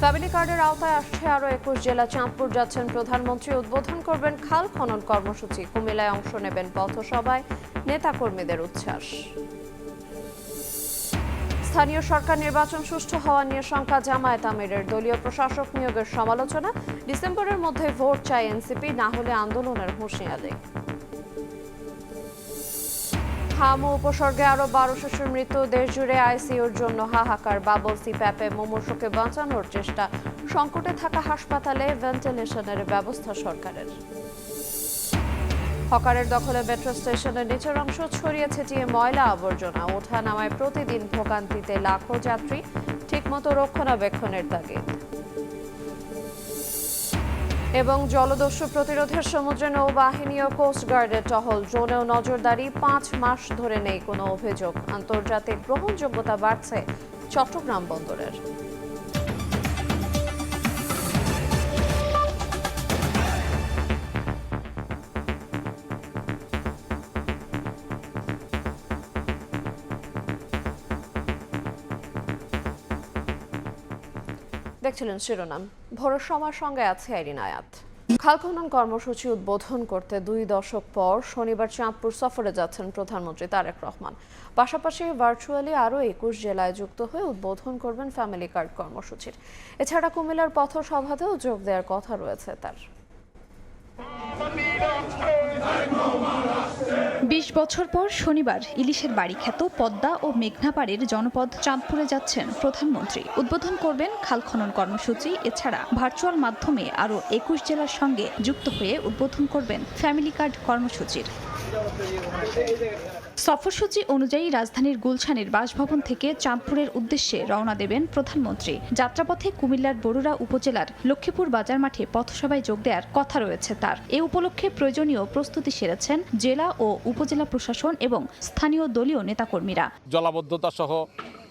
Family কার্ডের আওতায় আসছে আরও ২১ জেলা। চাঁদপুর যাচ্ছেন প্রধানমন্ত্রী, উদ্বোধন করবেন খাল খনন কর্মসূচি। কুমিল্লায় অংশ নেবেন পথসভায়, নেতাকর্মীদের উচ্ছ্বাস। স্থানীয় সরকার নির্বাচন সুষ্ঠু হওয়া নিয়ে শঙ্কা জামায়াত আমিরের। দলীয় প্রশাসক নিয়োগের সমালোচনা। ডিসেম্বরের মধ্যে ভোট চায় এনসিপি, না হলে আন্দোলনের হুঁশিয়ারি। হাম উপসর্গে আরো ১২ শিশুর মৃত্যু। দেশ জুড়ে আইসিইউর জন্য হাহাকার। বাবল সিপ্যাপে মুমূর্ষুকে বাঁচানোর চেষ্টা। সংকটে থাকা হাসপাতালে ভেন্টিলেশনের ব্যবস্থা সরকারের। হকারের দখলে মেট্রো স্টেশনের নিচের অংশ, ছড়িয়ে ছিটিয়ে ময়লা আবর্জনা। ওঠা নামায় প্রতিদিন ভোগান্তিতে লাখো যাত্রী। ঠিকমতো রক্ষণাবেক্ষণের তাগিদ। এবং জলদস্যু প্রতিরোধের সমুদ্রে নৌবাহিনী ও কোস্টগার্ডের টহল। ড্রোনেও নজরদারি। ৫ মাস ধরে নেই কোনো অভিযোগ। আন্তর্জাতিক গ্রহণযোগ্যতা বাড়ছে চট্টগ্রাম বন্দরের। দেখছিলেন শিরোনাম। ভোরের সময় সঙ্গে আছে আইরিন আয়াত। খাল খনন কর্মসূচি উদ্বোধন করতে ২ দশক পর শনিবার চাঁদপুর সফরে যাচ্ছেন প্রধানমন্ত্রী তারেক রহমান। পাশাপাশি ভার্চুয়ালি আরও ২১ জেলায় যুক্ত হয়ে উদ্বোধন করবেন ফ্যামিলি কার্ড কর্মসূচির। এছাড়া কুমিল্লার পথসভাতেও যোগ দেওয়ার কথা রয়েছে তার। ২০ বছর পর শনিবার ইলিশের বাড়ি খ্যাত পদ্মা ও মেঘনাপাড়ের জনপদ চাঁদপুরে যাচ্ছেন প্রধানমন্ত্রী। উদ্বোধন করবেন খাল খনন কর্মসূচি। এছাড়া ভার্চুয়াল মাধ্যমে আরও ২১ জেলার সঙ্গে যুক্ত হয়ে উদ্বোধন করবেন ফ্যামিলি কার্ড কর্মসূচির। সফরসূচি অনুযায়ী রাজধানীর গুলশানের বাসভবন থেকে চাঁদপুরের উদ্দেশ্যে রওনা দেবেন প্রধানমন্ত্রী। যাত্রাপথে কুমিল্লার বরুড়া উপজেলার লক্ষ্মীপুর বাজার মাঠে পথসভায় যোগ দেওয়ার কথা রয়েছে তার। এ উপলক্ষে প্রয়োজনীয় প্রস্তুতি সেরেছেন জেলা ও উপজেলা প্রশাসন এবং স্থানীয় দলীয় নেতাকর্মীরা। জলাবদ্ধতা সহ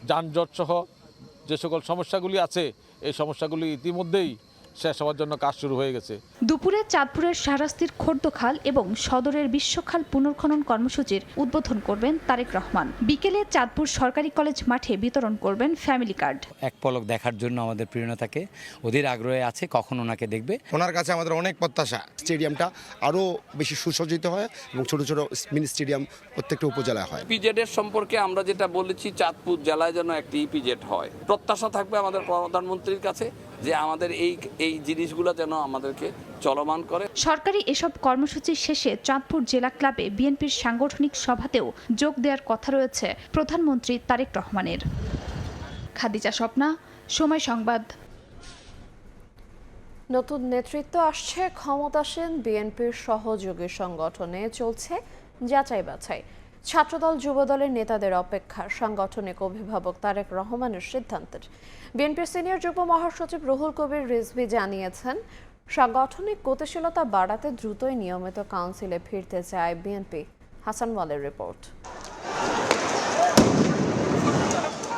যানজট সহ যে সকল সমস্যাগুলি আছে, এই সমস্যাগুলি ইতিমধ্যেই শেষ হওয়ার জন্য কাজ শুরু হয়ে গেছে। দুপুরে চাঁদপুরের শাহরাস্তির খোর্দখাল এবং সদরের বিশ্বখাল পুনর্খনন কর্মসূচির উদ্বোধন করবেন তারেক রহমান। বিকেলে চাঁদপুর সরকারি কলেজ মাঠে বিতরণ করবেন ফ্যামিলি কার্ড। এক পলক দেখার জন্য আমাদের প্রিয়তাকে ওদের আগ্রহে আছে, কখন ওনাকে দেখবে। ওনার কাছে আমাদের অনেক প্রত্যাশা স্টেডিয়ামটা আরও বেশি সুসজ্জিত হয় এবং ছোট ছোট মিনি স্টেডিয়াম প্রত্যেকটা উপজেলায় হয়। ইপিজেডের সম্পর্কে আমরা যেটা বলেছি, চাঁদপুর জেলায় যেন একটি ইপিজেড হয়। প্রত্যাশা থাকবে আমাদের প্রধানমন্ত্রীর কাছে যে আমাদের এই জিনিসগুলো যেন আমাদেরকে চলমান করে। সরকারি এসব কর্মসূচি শেষে চাঁদপুর জেলা ক্লাবে বিএনপির সাংগঠনিক সভাতেও যোগ দেওয়ার কথা রয়েছে প্রধানমন্ত্রী তারেক রহমানের। খাদিজা স্বপ্না, সময় সংবাদ। নতুন নেতৃত্ব আসছে ক্ষমতাসীন বিএনপির সহযোগী সংগঠনে চলছে যাচাই বাছাই। ছাত্রদল যুবদলের নেতাদের অপেক্ষা সাংগঠনিক অভিভাবক তারেক রহমানের সিদ্ধান্তের। বিএনপির সিনিয়র যুগ্ম মহাসচিব রুহুল কবির রিজভী জানিয়েছেন, সাংগঠনিক গতিশীলতা বাড়াতে দ্রুতই নিয়মিত কাউন্সিলে ফিরতে চায় বিএনপি। হাসান ওয়ালের রিপোর্ট।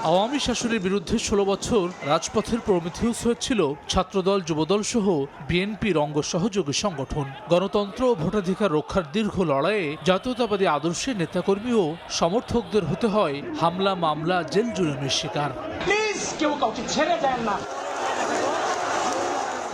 আওয়ামী শাসনের বিরুদ্ধে ১৬ বছর রাজপথের প্রমিথিউস হয়েছিল ছাত্রদল যুবদল সহ বিএনপির অঙ্গ সহযোগী সংগঠন। গণতন্ত্র ও ভোটাধিকার রক্ষার দীর্ঘ লড়াইয়ে জাতীয়তাবাদী আদর্শের নেতাকর্মী ও সমর্থকদের হতে হয় হামলা, মামলা, জেল জুলুমের শিকার।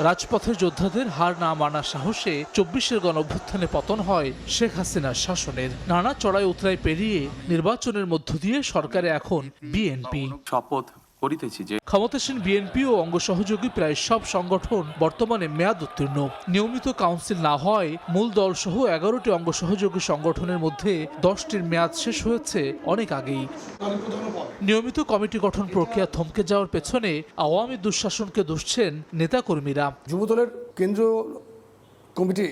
রাজপথের যোদ্ধাদের হার না মানার সাহসে ২৪-এর গণঅভ্যুত্থানে পতন হয় শেখ হাসিনার শাসনের। নানা চড়াই উতরাই পেরিয়ে নির্বাচনের মধ্য দিয়ে সরকারে এখন বিএনপি। শপথ করিতেছি যে ক্ষমতাসীন বিএনপি ও অঙ্গ সহযোগী প্রায় সব সংগঠন বর্তমানে মেয়াদ উত্তীর্ণ। নিয়মিত কাউন্সিল না হয় মূল দল সহ ১১টি অঙ্গ সহযোগী সংগঠনের মধ্যে 10টির মেয়াদ শেষ হয়েছে অনেক আগেই। নিয়মিত কমিটি গঠন প্রক্রিয়া থমকে যাওয়ার পেছনে আওয়ামী দুঃশাসনকে দুষছেন নেতাকর্মীরা। যুবদলের কেন্দ্রীয় কমিটি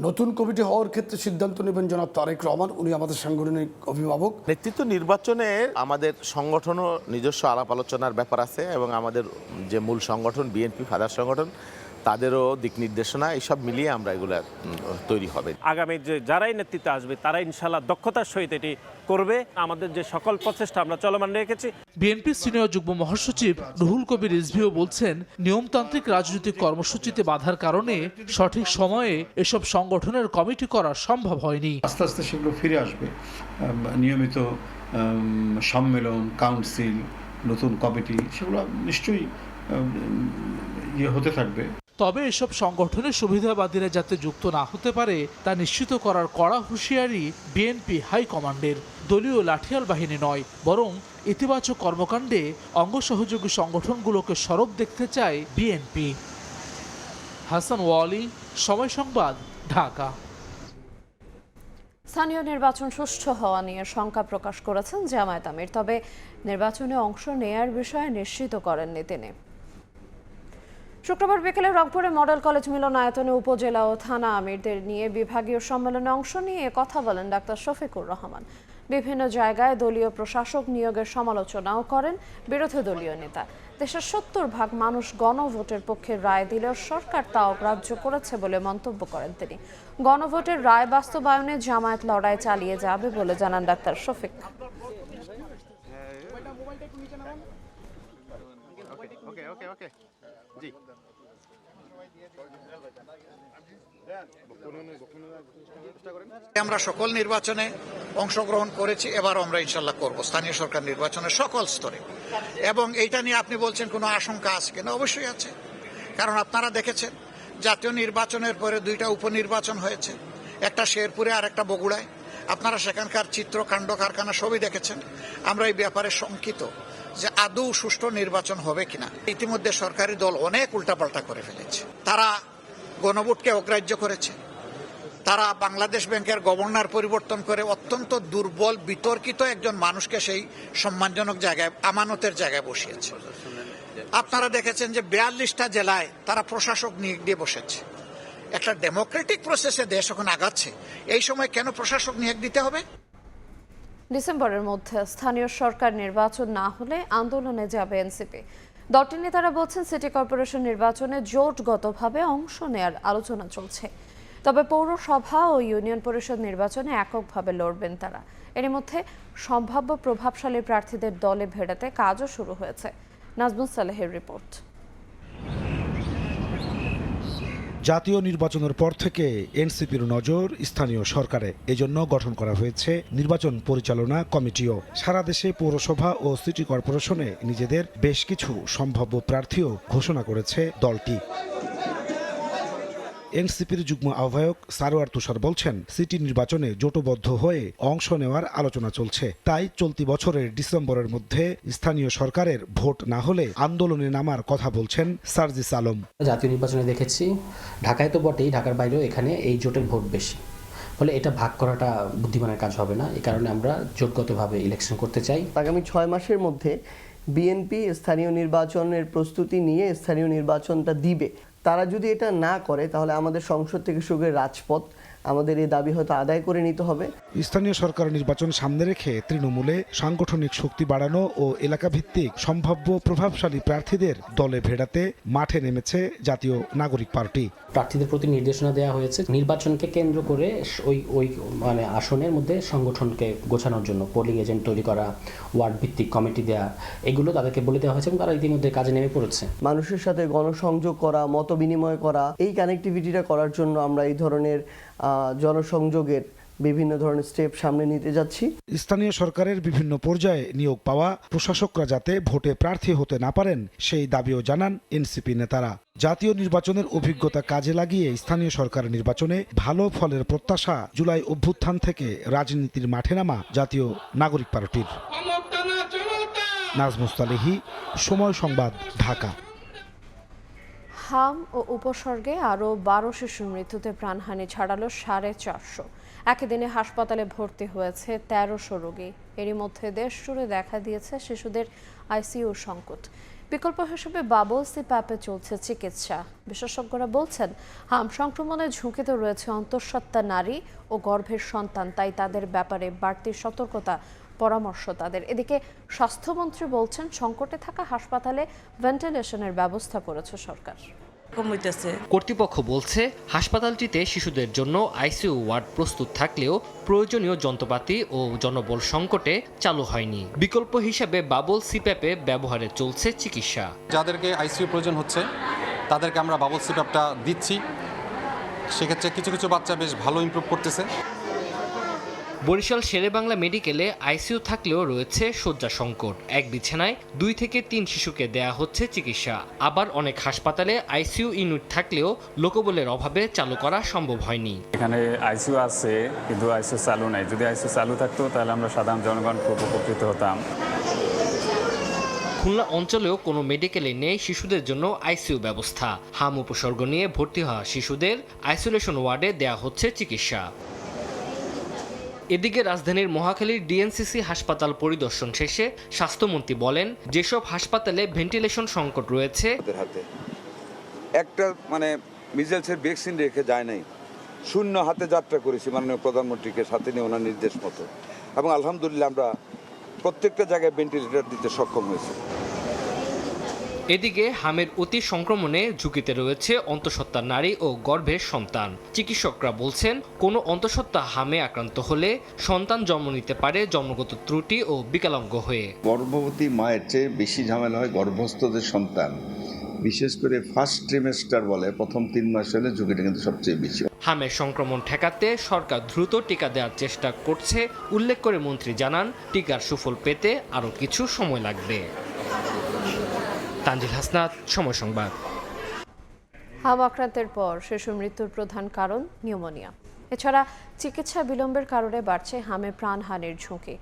নতুন কমিটি হওয়ার ক্ষেত্রে সিদ্ধান্ত নেবেন জনাব তারেক রহমান। উনি আমাদের সাংগঠনিক অভিভাবক। নেতৃত্ব নির্বাচনে আমাদের সংগঠনও নিজস্ব আলাপ আলোচনার ব্যাপার আছে এবং আমাদের যে মূল সংগঠন বিএনপি ফাদার সংগঠন তাদেরও দিক নির্দেশনা এইসব মিলিয়ে আমরা এগুলো তৈরি হবে। আগামী যে যারাই নেতৃত্বে আসবে তারা ইনশাআল্লাহ দক্ষতার সহিত এটি করবে। আমাদের যে সকল প্রচেষ্টা আমরা চলমান রেখেছি। বিএনপির সিনিয়র যুগ্ম মহাসচিব রুহুল কবির রিজভীও বলছেন, নিয়মতান্ত্রিক রাজনৈতিক কর্মসূচিতে বাধার কারণে সঠিক সময়ে এসব সংগঠনের কমিটি করা সম্ভব হয়নি। আস্তে আস্তে সেগুলো ফিরে আসবে। নিয়মিত সম্মেলন, কাউন্সিল, নতুন কমিটি সেগুলো নিশ্চয়ই ইয়ে হতে থাকবে। তবে এসব সংগঠনের সুবিধাবাদীরা যাতে যুক্ত না হতে পারে তা নিশ্চিত করার কড়া হুঁশিয়ারি বিএনপি হাইকমান্ডের। দলীয় লাঠিয়াল বাহিনী নয়, বরং ইতিবাচক কর্মকাণ্ডে অঙ্গ সহযোগী সংগঠনগুলোকে সরব দেখতে চায় বিএনপি। হাসান ওয়ালি, সময় সংবাদ, ঢাকা। স্থানীয় নির্বাচন সুষ্ঠু হওয়া নিয়ে শঙ্কা প্রকাশ করেছেন জামায়াত আমির, তবে নির্বাচনে অংশ নেয়ার বিষয়ে নিশ্চিত করেননি তিনি। শুক্রবার বিকেলে রংপুরে মডেল কলেজ মিলনায়তনে উপজেলা ও থানা আমিরদের নিয়ে বিভাগীয় সম্মেলনে অংশ নিয়ে কথা বলেন ডাক্তার শফিকুর রহমান। বিভিন্ন জায়গায় দলীয় প্রশাসক নিয়োগের সমালোচনাও করেন বিরোধী দলীয় নেতা। দেশের 70% মানুষ গণভোটের পক্ষে রায় দিলেও সরকার তা অগ্রাহ্য করেছে বলে মন্তব্য করেন তিনি। গণভোটের রায় বাস্তবায়নে জামায়াত লড়াই চালিয়ে যাবে বলে জানান ডাক্তার শফিক। আমরা সকল নির্বাচনে অংশগ্রহণ করেছি, এবারও আমরা ইনশাল্লাহ করব স্থানীয় সরকার নির্বাচনের সকল স্তরে। এবং এইটা নিয়ে আপনি বলছেন কোনো আশঙ্কা আছে কিনা? অবশ্যই আছে, কারণ আপনারা দেখেছেন জাতীয় নির্বাচনের পরে 2টা উপনির্বাচন হয়েছে, একটা শেরপুরে আর একটা বগুড়ায়। আপনারা সেখানকার চিত্র, কাণ্ড, কারখানা সবই দেখেছেন। আমরা এই ব্যাপারে শঙ্কিত যে আদৌ সুষ্ঠু নির্বাচন হবে কিনা। ইতিমধ্যে সরকারি দল অনেক উল্টাপাল্টা করে ফেলেছে। তারা গণভোটকে অগ্রাহ্য করেছে, তারা বাংলাদেশ ব্যাংকের গভর্নর পরিবর্তন করে অত্যন্ত দুর্বল বিতর্কিত একজন মানুষকে সেই সম্মানজনক জায়গায়, আমানতের জায়গায় বসিয়েছে। আপনারা দেখেছেন যে 42টা জেলায় তারা প্রশাসক নিয়োগ দিয়ে বসেছে। একটা ডেমোক্রেটিক প্রসেসে দেশ এখন আগাচ্ছে, এই সময় কেন প্রশাসক নিয়োগ দিতে হবে? ডিসেম্বরের মধ্যে স্থানীয় সরকার নির্বাচন না হলে আন্দোলনে যাবে এনসিপি। দলটির নেতারা বলছেন সিটি কর্পোরেশন নির্বাচনে জোটগতভাবে অংশ নেয়ার আলোচনা চলছে, তবে পৌরসভা ও ইউনিয়ন পরিষদ নির্বাচনে এককভাবে লড়বেন তারা। এর মধ্যে সম্ভাব্য প্রভাবশালী প্রার্থীদের দলে ভেড়াতে কাজও শুরু হয়েছে। নাজমুস সালেহের রিপোর্ট। জাতীয় নির্বাচনের পর থেকে এনসিপির নজর স্থানীয় সরকারে, এজন্য গঠন করা হয়েছে নির্বাচন পরিচালনা কমিটিও। সারা দেশে পৌরসভা ও সিটি কর্পোরেশনে নিজেদের বেশ কিছু সম্ভাব্য প্রার্থীও ঘোষণা করেছে দলটি। এনসিপির যুগ্ম আহ্বায়ক সারোয়ার তুষার বলছেন, সিটি নির্বাচনে জোটবদ্ধ হয়ে অংশ নেওয়ার আলোচনা চলছে। তাই চলতি বছরের ডিসেম্বরের মধ্যে স্থানীয় সরকারের ভোট না হলে আন্দোলনে নামার কথা বলছেন সার্জিস আলম। জাতীয় নির্বাচনে দেখেছি, ঢাকায় তো বটেই, ঢাকার বাইরেও এখানে এই জোটের ভোট বেশি, ফলে এটা ভাগ করাটা বুদ্ধিমানের কাজ হবে না। এই কারণে আমরা জোটগতভাবে ইলেকশন করতে চাই। আগামী 6 মাসের মধ্যে বিএনপি স্থানীয় নির্বাচনের প্রস্তুতি নিয়ে স্থানীয় নির্বাচনটা দিবে। তারা যদি এটা না করে তাহলে আমাদের সংসদ থেকে শুরু করে রাজপথ, আমাদের এই দাবি হয়তো আদায় করে নিতে হবে। স্থানীয় সরকার নির্বাচন সামনে রেখে তৃণমূলে সাংগঠনিক শক্তি বাড়ানো ও এলাকা ভিত্তিক সম্ভাব্য প্রভাবশালী প্রার্থীদের দলে ভেড়াতে মাঠে নেমেছে জাতীয় নাগরিক পার্টি। প্রার্থীদের প্রতি নির্দেশনা দেওয়া হয়েছে নির্বাচনকে কেন্দ্র করে ওই মানে আসনের মধ্যে সংগঠনকে গোছানোর জন্য পোলিং এজেন্ট তৈরি করা, ওয়ার্ড ভিত্তিক কমিটি দেওয়া, এগুলো তাদেরকে বলে দেওয়া হয়েছে এবং তারা ইতিমধ্যে কাজে নেমে পড়েছে। মানুষের সাথে গণসংযোগ করা, মত বিনিময় করা, এই কানেক্টিভিটিটা করার জন্য আমরা এই ধরনের জনসংযোগের বিভিন্ন ধরনের স্টেপ সামনে নিতে যাচ্ছি। স্থানীয় সরকারের বিভিন্ন পর্যায়ে নিয়োগ পাওয়া প্রশাসকরা যাতে ভোটে প্রার্থী হতে না পারেন সেই দাবিও জানান এনসিপি নেতারা। জাতীয় নির্বাচনের অভিজ্ঞতা কাজে লাগিয়ে স্থানীয় সরকার নির্বাচনে ভালো ফলের প্রত্যাশা জুলাই অভ্যুত্থান থেকে রাজনীতির মাঠে নামা জাতীয় নাগরিক পার্টির। নাজমুস সালেহী, সময় সংবাদ, ঢাকা। হাম ও উপসর্গে আরও 12 শিশুর মৃত্যুতে প্রাণহানি ছাড়ালো 450। একই দিনে হাসপাতালে ভর্তি হয়েছে 1300 রোগী। এরই মধ্যে দেশ জুড়ে দেখা দিয়েছে শিশুদের আইসিইউ সংকট। বিকল্প হিসেবে বাবল সিপ্যাপে চলছে চিকিৎসা। বিশেষজ্ঞরা বলছেন, হাম সংক্রমণের ঝুঁকিতে রয়েছে অন্তঃসত্ত্বা নারী ও গর্ভের সন্তান, তাই তাদের ব্যাপারে বাড়তি সতর্কতা পরামর্শ তাদের। এদিকে স্বাস্থ্যমন্ত্রী বলছেন, সংকটে থাকা হাসপাতালে ভেন্টিলেশনের ব্যবস্থা করেছে সরকার। কর্তৃপক্ষ বলছে, হাসপাতালটিতে শিশুদের জন্য আইসিইউ ওয়ার্ড প্রস্তুত থাকলেও প্রয়োজনীয় যন্ত্রপাতি ও জনবল সংকটে চালু হয়নি। বিকল্প হিসেবে বাবল সিপ্যাপে ব্যবহারে চলছে চিকিৎসা। যাদেরকে আইসিইউ প্রয়োজন হচ্ছে তাদেরকে আমরা বাবল সিপ্যাপটা দিচ্ছি। সেক্ষেত্রে কিছু কিছু বাচ্চা বেশ ভালো ইমপ্রুভ করতেছে। বরিশাল শেরেবাংলা মেডিকেলে আইসিইউ থাকলেও রয়েছে শয্যা সংকট। এক বিছানায় 2 থেকে 3 শিশুকে দেয়া হচ্ছে চিকিৎসা। আবার অনেক হাসপাতালে আইসিইউ ইউনিট থাকলেও লোকবলের অভাবে চালু করা সম্ভব হয়নি। এখানে আইসিইউ আছে কিন্তু আইসিইউ চালু নাই। যদি আইসিইউ চালু থাকতো তাহলে আমরা সাধারণ জনগণ খুব উপকৃত হতাম। খুলনা অঞ্চলেও কোনো মেডিকেলে নেই শিশুদের জন্য আইসিইউ ব্যবস্থা। হাম উপসর্গ নিয়ে ভর্তি হওয়া শিশুদের আইসোলেশন ওয়ার্ডে দেয়া হচ্ছে চিকিৎসা। এদিকে রাজধানীর মহাখালীর ডিএনসিসি হাসপাতাল পরিদর্শন শেষে স্বাস্থ্যমন্ত্রী বলেন, যেসব হাসপাতালে ভেন্টিলেশন সংকট রয়েছে একটা মিজেলসের ভ্যাকসিন রেখে যায় নাই, শূন্য হাতে যাত্রা করেছি মাননীয় প্রধানমন্ত্রীকে সাথে নিয়ে ওনার নির্দেশ মতো, এবং আলহামদুলিল্লাহ আমরা প্রত্যেকটা জায়গায় ভেন্টিলেটর দিতে সক্ষম হয়েছে। এদিকে হামের অতি সংক্রমণে ঝুঁকিতে রয়েছে অন্তঃসত্ত্বা নারী ও গর্ভের সন্তান। চিকিৎসকরা বলছেন, কোনো অন্তঃসত্ত্বা হামে আক্রান্ত হলে সন্তান জন্ম নিতে পারে জন্মগত ত্রুটি ও বিকলাঙ্গ হয়ে। গর্ভবতী মায়ের চেয়ে বেশি ঝামেলা হয় গর্ভস্থদের সন্তান, বিশেষ করে ফার্স্ট ট্রিমেস্টার বলে প্রথম 3 মাস হলে ঝুঁকিটা কিন্তু সবচেয়ে বেশি। হামের সংক্রমণ ঠেকাতে সরকার দ্রুত টিকা দেওয়ার চেষ্টা করছে উল্লেখ করে মন্ত্রী জানান, টিকার সুফল পেতে আরও কিছু সময় লাগবে। তানজিল হাসনাত, সময় সংবাদ। হাম আক্রান্তের পর শিশু মৃত্যুর প্রধান কারণ নিউমোনিয়া। এছাড়া চিকিৎসা বিলম্বের কারণে বাড়ছে হামে প্রাণহানির ঝুঁকি।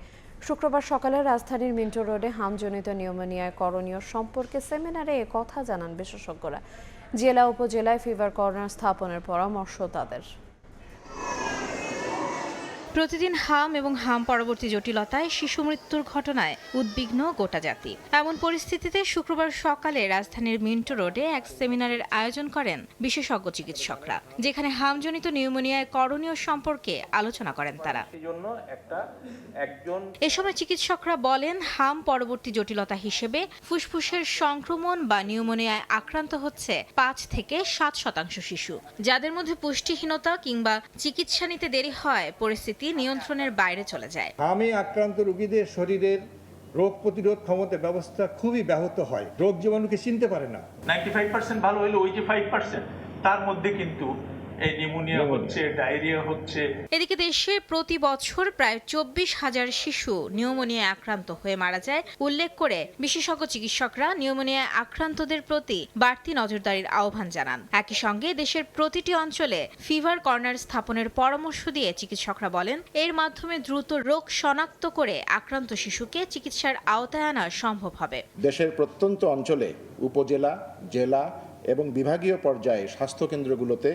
শুক্রবার সকালে রাজধানীর মিন্টো রোডে হামজনিত নিউমোনিয়ায় করণীয় সম্পর্কে সেমিনারে কথা জানান বিশেষজ্ঞরা। জেলা উপজেলায় ফিভার কর্নার স্থাপনের পরামর্শ তাদের। প্রতিদিন হাম এবং হাম পরবর্তী জটিলতায় শিশু মৃত্যুর ঘটনায় উদ্বিগ্ন গোটা জাতি। এমন পরিস্থিতিতে শুক্রবার সকালে রাজধানীর মিন্টো রোডে এক সেমিনারের আয়োজন করেন বিশেষজ্ঞ চিকিৎসকরা, যেখানে হামজনিত নিউমোনিয়ায় করণীয় সম্পর্কে আলোচনা করেন তারা। এ সময় চিকিৎসকরা বলেন, হাম পরবর্তী জটিলতা হিসেবে ফুসফুসের সংক্রমণ বা নিউমোনিয়ায় আক্রান্ত হচ্ছে 5 থেকে 7% শিশু, যাদের মধ্যে পুষ্টিহীনতা কিংবা চিকিৎসা নিতে দেরি হয় পরিস্থিতি নিয়ন্ত্রণের বাইরে চলে যায়। হামে আক্রান্ত রোগীদের শরীরের রোগ প্রতিরোধ ক্ষমতা ব্যবস্থা খুবই ব্যাহত হয়, রোগ জীবাণুকে চিনতে পারে না। 95% ভালো হইলে ওই যে 5% তার মধ্যে কিন্তু এই নিউমোনিয়া হচ্ছে, ডায়রিয়া হচ্ছে। এদিকে দেশে প্রতি বছর প্রায় 24,000 শিশু নিউমোনিয়ায় আক্রান্ত হয়ে মারা যায় উল্লেখ করে বিশেষজ্ঞ চিকিৎসকরা নিউমোনিয়ায় আক্রান্তদের প্রতি বাড়তি নজরদারির আহ্বান জানান। একই সঙ্গে দেশের প্রতিটি অঞ্চলে ফিভার কর্নার স্থাপনের পরামর্শ দিয়ে চিকিৎসকরা বলেন, এর মাধ্যমে দ্রুত রোগ শনাক্ত করে আক্রান্ত শিশুকে চিকিৎসার আওতায় আনা সম্ভব হবে। দেশের প্রত্যন্ত অঞ্চলে উপজেলা, জেলা এবং বিভাগীয় পর্যায়ে স্বাস্থ্যকেন্দ্রগুলোতে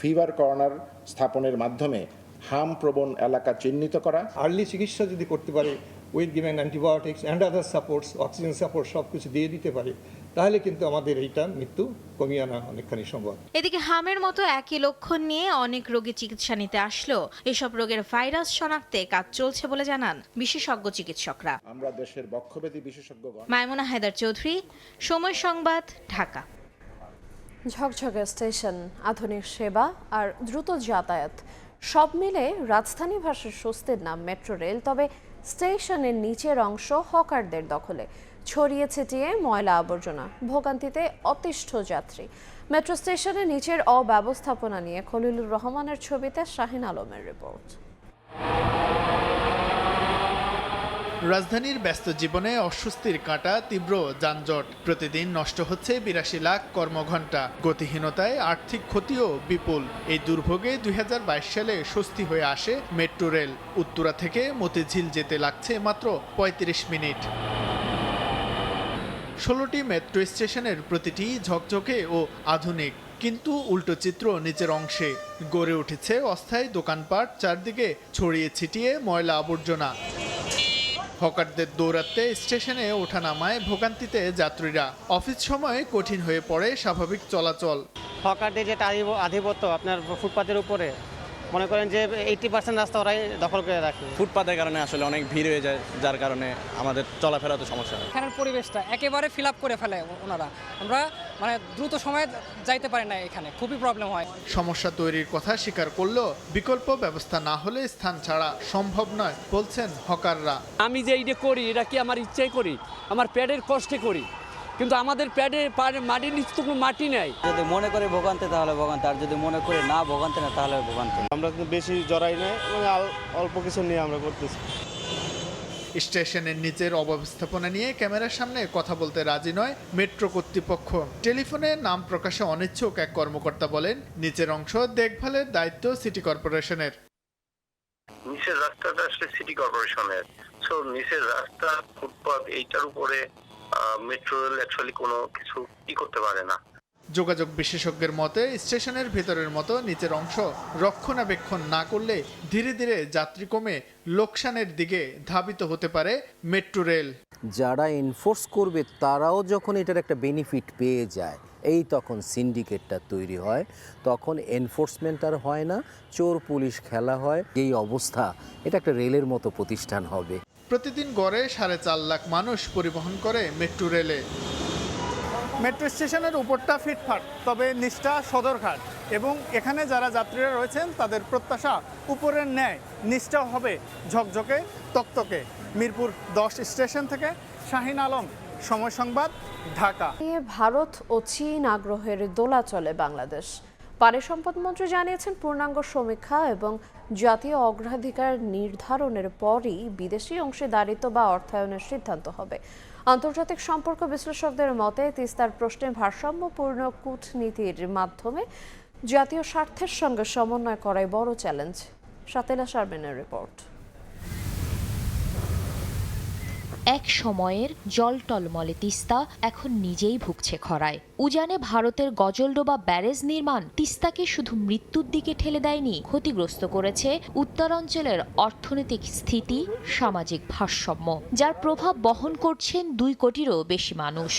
ফিভার কর্নার স্থাপনের মাধ্যমে হাম প্রবণ এলাকা চিহ্নিত করা, আর্লি চিকিৎসা যদি করতে পারে, with given antibiotics and other supports, oxygen support সব কিছু দিয়ে দিতে পারে, তাহলে কিন্তু আমাদের এইটা মৃত্যু কমিয়ে আনা অনেকখানি সম্ভব। এদিকে হামের মতো একই লক্ষণ নিয়ে অনেক রোগী চিকিৎসা নিতে আসলেও এসব রোগের ভাইরাস শনাক্তে কাজ চলছে বলে জানান বিশেষজ্ঞ চিকিৎসকরা। আমরা দেশের বক্ষব্যাধি বিশেষজ্ঞগণ। মাইমুনা হায়দার চৌধুরী, সময় সংবাদ, ঢাকা। ঝকঝকে স্টেশন, আধুনিক সেবা আর দ্রুত যাতায়াত সব মিলে রাজধানী ভাষার স্বস্তির নাম মেট্রো রেল। তবে স্টেশনের নিচের অংশ হকারদের দখলে, ছড়িয়ে ছিটিয়ে ময়লা আবর্জনা, ভোগান্তিতে অতিষ্ঠ যাত্রী। মেট্রো স্টেশনের নিচের অব্যবস্থাপনা নিয়ে খলিলুর রহমানের ছবিতে শাহিন আলমের রিপোর্ট। রাজধানীর ব্যস্ত জীবনে অস্বস্তির কাঁটা, তীব্র যানজট, প্রতিদিন নষ্ট হচ্ছে 82 লাখ কর্মঘণ্টা, গতিহীনতায় আর্থিক ক্ষতিও বিপুল। এই দুর্ভোগে 2022 সালে স্বস্তি হয়ে আসে মেট্রো রেল। উত্তরা থেকে মতিঝিল যেতে লাগছে মাত্র 35 মিনিট। 16টি মেট্রো স্টেশনের প্রতিটি ঝকঝকে ও আধুনিক, কিন্তু উল্টো চিত্র নিচের অংশে। গড়ে উঠেছে অস্থায়ী দোকানপাট, চারদিকে ছড়িয়ে ছিটিয়ে ময়লা আবর্জনা। হকারদের দৌরাত্মে স্টেশনে ওঠানামায় ভোগান্তিতে যাত্রীরা। অফিস সময় কঠিন হয়ে পড়ে স্বাভাবিক চলাচল। হকারদের যেটা আধিপত্য আপনার ফুটপাতের উপরে, মনে করেন যে 80% রাস্তা ওরাই দখল করে রাখে। ফুটপাতের কারণে আসলে অনেক ভিড় হয়ে যায়, যার কারণে আমাদের চলাফেরাতে সমস্যা হয়। এখানের পরিবেশটা একেবারে ফিল আপ করে ফেলে ওনারা, আমরা দ্রুত সময়ে যাইতে পারি না, এখানে খুবই প্রবলেম হয়। সমস্যা তৈরির কথা স্বীকার করলেও বিকল্প ব্যবস্থা না হলে স্থান ছাড়া সম্ভব নয় বলছেন হকাররা। আমি যে এইটা করি, এটা কি আমার ইচ্ছাই করি, আমার পেটের কষ্টে করি, কিন্তু আমাদের মাটির নিচে তো কোনো মাটি নেই। যদি মনে করে ভোগান্তি তাহলে ভোগান্তি, আর যদি মনে করে না ভোগান্তি না তাহলে ভোগান্তি। আমরা কিন্তু বেশি জড়াই নাই, মানে অল্প কিছু নিয়ে আমরা করতেছি। স্টেশনের নিচের অব্যবস্থাপনা নিয়ে ক্যামেরার সামনে কথা বলতে রাজি নয় মেট্রো কর্তৃপক্ষ। টেলিফোনে নাম প্রকাশে অনিচ্ছুক এক কর্মকর্তা বলেন, নিচের অংশ দেখভালের দায়িত্ব সিটি কর্পোরেশনের। নিচের রাস্তাটা আসলে সিটি কর্পোরেশনের, সো নিচের রাস্তা ফুটপাত এইটার উপরে মেট্রো রেল অ্যাকচুয়ালি কোনো কিছু কি করতে পারে না। যোগাযোগ বিশেষজ্ঞের মতে স্টেশনের ভেতরের মতো নিচের অংশ রক্ষণাবেক্ষণ না করলে ধীরে ধীরে যাত্রী কমে লোকসানের দিকে ধাবিত হতে পারে মেট্রো রেল। যারা এনফোর্স করবে তারাও যখন এটার একটা বেনিফিট পেয়ে যায়, এই তখন সিন্ডিকেটটা তৈরি হয়, তখন এনফোর্সমেন্ট আর হয় না, চোর পুলিশ খেলা হয়। এই অবস্থা, এটা একটা রেলের মতো প্রতিষ্ঠান হবে। প্রতিদিন গড়ে 4.5 লাখ মানুষ পরিবহন করে মেট্রো রেলে। মেট্রো স্টেশনের উপরটা ফিটফাট, তবে নিচটা সদরঘাট, এবং এখানে যারা যাত্রীরা রয়েছেন তাদের প্রত্যাশা উপরের ন্যায় নিচটাও হবে ঝকঝকে তকতকে। মিরপুর 10 স্টেশন থেকে শাহিন আলম, সময় সংবাদ, ঢাকা। ভারত ও চীন আগ্রহের দোলাচলে বাংলাদেশ। পানি সম্পদ মন্ত্রী জানিয়েছেন, পূর্ণাঙ্গ সমীক্ষা এবং জাতীয় অগ্রাধিকার নির্ধারণের পরই বিদেশি অংশীদারিত্ব বা অর্থায়নের সিদ্ধান্ত হবে। আন্তর্জাতিক সম্পর্ক বিশ্লেষকদের মতে, তিস্তার প্রশ্নে ভারসাম্যপূর্ণ কূটনীতির মাধ্যমে জাতীয় স্বার্থের সঙ্গে সমন্বয় করাই বড় চ্যালেঞ্জ। Shatila শারমিনের report. এক সময়ের জলটলমলে তিস্তা এখন নিজেই ভুগছে খরায়। উজানে ভারতের গজলডোবা ব্যারেজ নির্মাণ তিস্তাকে শুধু মৃত্যুর দিকে ঠেলে দেয়নি, ক্ষতিগ্রস্ত করেছে উত্তরাঞ্চলের অর্থনৈতিক স্থিতি, সামাজিক ভারসাম্য, যার প্রভাব বহন করছেন 2 কোটিরও বেশি মানুষ।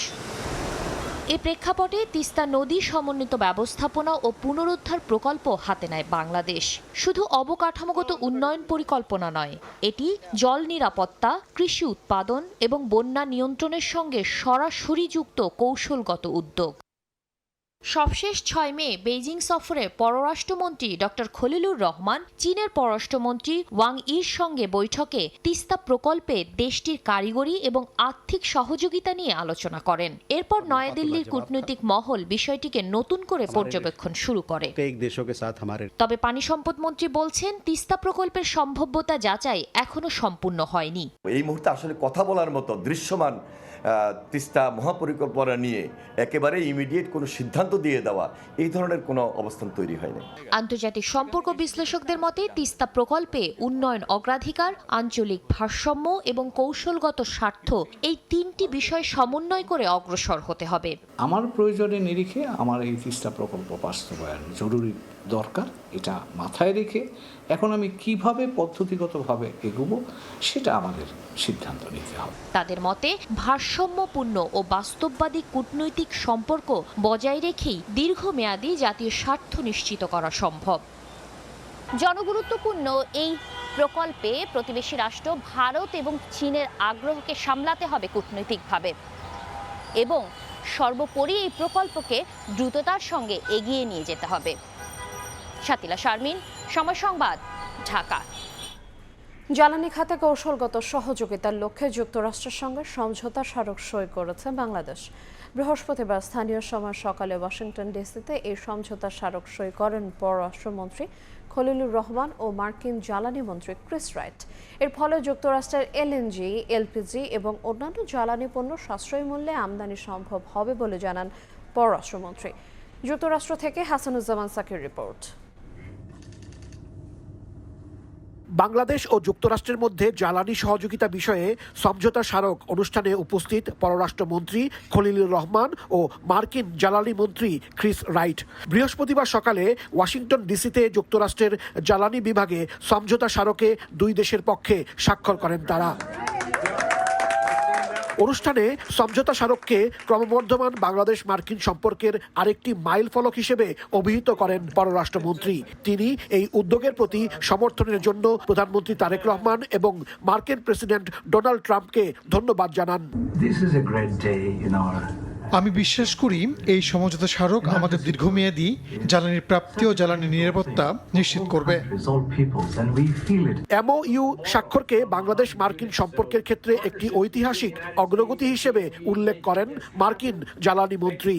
এ প্রেক্ষাপটে তিস্তা নদী সমন্বিত ব্যবস্থাপনা ও পুনরুদ্ধার প্রকল্প হাতে নেয় বাংলাদেশ। শুধু অবকাঠামোগত উন্নয়ন পরিকল্পনা নয়, এটি জল নিরাপত্তা, কৃষি উৎপাদন এবং বন্যা নিয়ন্ত্রণের সঙ্গে সরাসরি যুক্ত কৌশলগত উদ্যোগ। সবশেষ 6 মে বেইজিং সফরে পররাষ্ট্রমন্ত্রী ডক্টর খলিলুর রহমান চীনের পররাষ্ট্রমন্ত্রী ওয়াং ইর সঙ্গে বৈঠকে তিস্তা প্রকল্পে দেশটির কারিগরি এবং আর্থিক সহযোগিতা নিয়ে আলোচনা করেন। এরপর নয়াদিল্লির কূটনৈতিক মহল বিষয়টিকে নতুন করে পর্যবেক্ষণ শুরু করে। তবে পানি সম্পদ মন্ত্রী বলছেন, তিস্তা প্রকল্পের সম্ভাব্যতা যাচাই এখনো সম্পূর্ণ হয়নি। এই মুহূর্তে আসলে কথা বলার মতো দৃশ্যমান তিস্তা মহাপরিকল্পনা নিয়ে একেবারে ইমিডিয়েট কোনো সিদ্ধান্ত দিয়ে দেওয়া, এই ধরনের কোনো অবস্থান তৈরি হয়নি। আন্তর্জাতিক সম্পর্ক বিশ্লেষকদের মতে, তিস্তা প্রকল্পে উন্নয়ন অগ্রাধিকার, আঞ্চলিক ভারসাম্য এবং কৌশলগত স্বার্থ, এই 3টি বিষয় সমন্বয় করে অগ্রসর হতে হবে। আমার প্রয়োজনের নিরিখে আমার এই তিস্তা প্রকল্প বাস্তবায়ন জরুরি দরকার, এটা মাথায় রেখে এখন আমি কিভাবে পদ্ধতিগতভাবে এগোবো সেটা আমাদের সিদ্ধান্ত নিতে হবে। তাদের মতে, ভারসাম্যপূর্ণ ও বাস্তববাদী কূটনৈতিক সম্পর্ক বজায় রেখেই দীর্ঘমেয়াদী জাতীয় স্বার্থ নিশ্চিত করা সম্ভব। জনগুরুত্বপূর্ণ এই প্রকল্পে প্রতিবেশী রাষ্ট্র ভারত এবং চীনের আগ্রহকে সামলাতে হবে কূটনৈতিকভাবে, এবং সর্বোপরি এই প্রকল্পকে দ্রুততার সঙ্গে এগিয়ে নিয়ে যেতে হবে। শাতিলা শারমিন, সময় সংবাদ, ঢাকা। জ্বালানি খাতে কৌশলগত সহযোগিতার লক্ষ্যে যুক্তরাষ্ট্রের সঙ্গে সমঝোতা স্মারক সই করেছে বাংলাদেশ। বৃহস্পতিবার স্থানীয় সময় সকালে ওয়াশিংটন ডিসিতে এই সমঝোতা স্মারক সই করেন পররাষ্ট্রমন্ত্রী খলিলুর রহমান ও মার্কিন জ্বালানি মন্ত্রী ক্রিস রাইট। এর ফলে যুক্তরাষ্ট্রের এলএনজি, এলপিজি এবং অন্যান্য জ্বালানি পণ্য সাশ্রয়ী মূল্যে আমদানি সম্ভব হবে বলে জানান পররাষ্ট্রমন্ত্রী। যুক্তরাষ্ট্র থেকে হাসানুজ্জামান সাকির রিপোর্ট। বাংলাদেশ ও যুক্তরাষ্ট্রের মধ্যে জ্বালানি সহযোগিতা বিষয়ে সমঝোতা স্মারক অনুষ্ঠানে উপস্থিত পররাষ্ট্রমন্ত্রী খলিলুর রহমান ও মার্কিন জ্বালানি মন্ত্রী ক্রিস রাইট। বৃহস্পতিবার সকালে ওয়াশিংটন ডিসিতে যুক্তরাষ্ট্রের জ্বালানি বিভাগে সমঝোতা স্মারকে 2 দেশের পক্ষে স্বাক্ষর করেন তারা। অনুষ্ঠানে সমঝোতা স্মারককে ক্রমবর্ধমান বাংলাদেশ মার্কিন সম্পর্কের আরেকটি মাইল ফলক হিসেবে অভিহিত করেন পররাষ্ট্রমন্ত্রী। তিনি এই উদ্যোগের প্রতি সমর্থনের জন্য প্রধানমন্ত্রী তারেক রহমান এবং মার্কিন প্রেসিডেন্ট ডোনাল্ড ট্রাম্পকে ধন্যবাদ জানান। This is a great day in our আমি বিশ্বাস করি এই সমঝোতা স্মারক আমাদের দীর্ঘমেয়াদী জ্বালানির প্রাপ্তি ও জ্বালানি নিরাপত্তা নিশ্চিত করবে। MOU স্বাক্ষরকে বাংলাদেশ মার্কিন সম্পর্কের ক্ষেত্রে একটি ঐতিহাসিক অগ্রগতি হিসেবে উল্লেখ করেন মার্কিন জ্বালানি মন্ত্রী।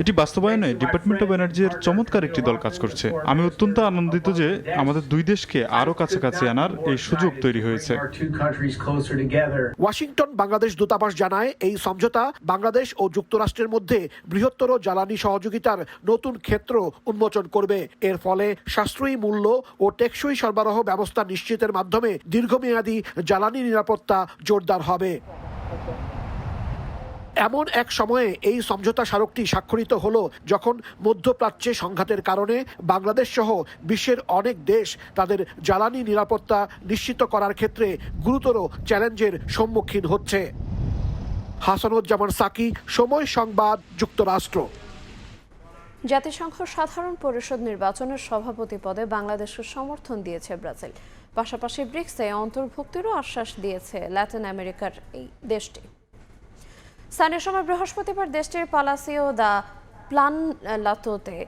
এটি বাস্তবায়নে ডিপার্টমেন্ট অব এনার্জির চমৎকার একটি দল কাজ করছে। আমি অত্যন্ত আনন্দিত যে আমাদের দুই দেশকে আরো কাছাকাছি আনার এই সুযোগ তৈরি হয়েছে। ওয়াশিংটন বাংলাদেশ দূতাবাস জানায় এই সমঝোতা বাংলাদেশ ও যুক্তরাষ্ট্রের মধ্যে বৃহত্তর জ্বালানি সহযোগিতার নতুন ক্ষেত্র উন্মোচন করবে। এর ফলে সাশ্রয়ী মূল্য ও টেকসই সরবরাহ ব্যবস্থা নিশ্চিতের মাধ্যমে দীর্ঘমেয়াদী জ্বালানি নিরাপত্তা জোরদার হবে। এমন এক সময়ে এই সমঝোতা স্মারকটি স্বাক্ষরিত হলো যখন মধ্যপ্রাচ্যে সংঘাতের কারণে বাংলাদেশ সহ বিশ্বের অনেক দেশ তাদের জ্বালানি নিরাপত্তা নিশ্চিত করার ক্ষেত্রে গুরুতর চ্যালেঞ্জের সম্মুখীন হচ্ছে। হাসানুজ্জামান সাকি, সময় সংবাদ, যুক্তরাষ্ট্র। জাতিসংঘ সাধারণ পরিষদ নির্বাচনের সভাপতি পদে বাংলাদেশের সমর্থন দিয়েছে ব্রাজিল। পাশাপাশি ব্রিক্সে অন্তর্ভুক্তিরও আশ্বাস দিয়েছে ল্যাটিন আমেরিকার এই দেশটি। স্থানীয় সময় বৃহস্পতিবার দেশটির পালাসিও দা প্লানলাতোতে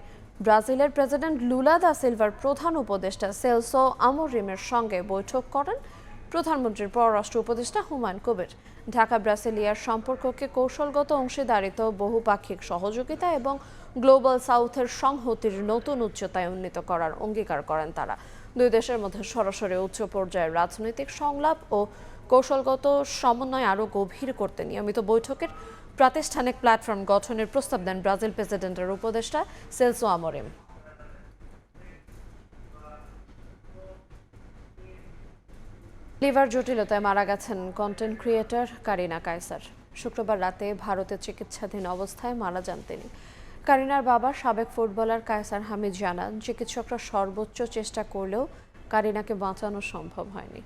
ব্রাজিলের প্রেসিডেন্ট লুলা দা সিলভার প্রধান উপদেষ্টা সেলসো আমোরিমের সঙ্গে বৈঠক করেন প্রধানমন্ত্রীর পররাষ্ট্র উপদেষ্টা হুমায়ুন কবির। ঢাকা ব্রাসিলিয়ার সম্পর্ককে কৌশলগত অংশীদারিত্ব, বহুপাক্ষিক সহযোগিতা এবং গ্লোবাল সাউথের সংহতির নতুন উচ্চতায় উন্নীত করার অঙ্গীকার করেন তারা। দুই দেশের মধ্যে সরাসরি উচ্চ পর্যায়ের রাজনৈতিক সংলাপ ও কৌশলগত সমন্বয় আরও গভীর করতে নিয়মিত বৈঠকের প্রাতিষ্ঠানিক প্ল্যাটফর্ম গঠনের প্রস্তাব দেন ব্রাজিল প্রেসিডেন্টের উপদেষ্টা সেলসো আমোরিম। লিভার জটিলতায় মারা গেছেন কন্টেন্ট ক্রিয়েটর কারিনা কায়সার। শুক্রবার রাতে ভারতে চিকিৎসাধীন অবস্থায় মারা যান তিনি। কারিনার বাবা সাবেক ফুটবলার কায়সার হামিদ জানান, চিকিৎসকরা সর্বোচ্চ চেষ্টা করলেও কারিনাকে বাঁচানো সম্ভব হয়নি।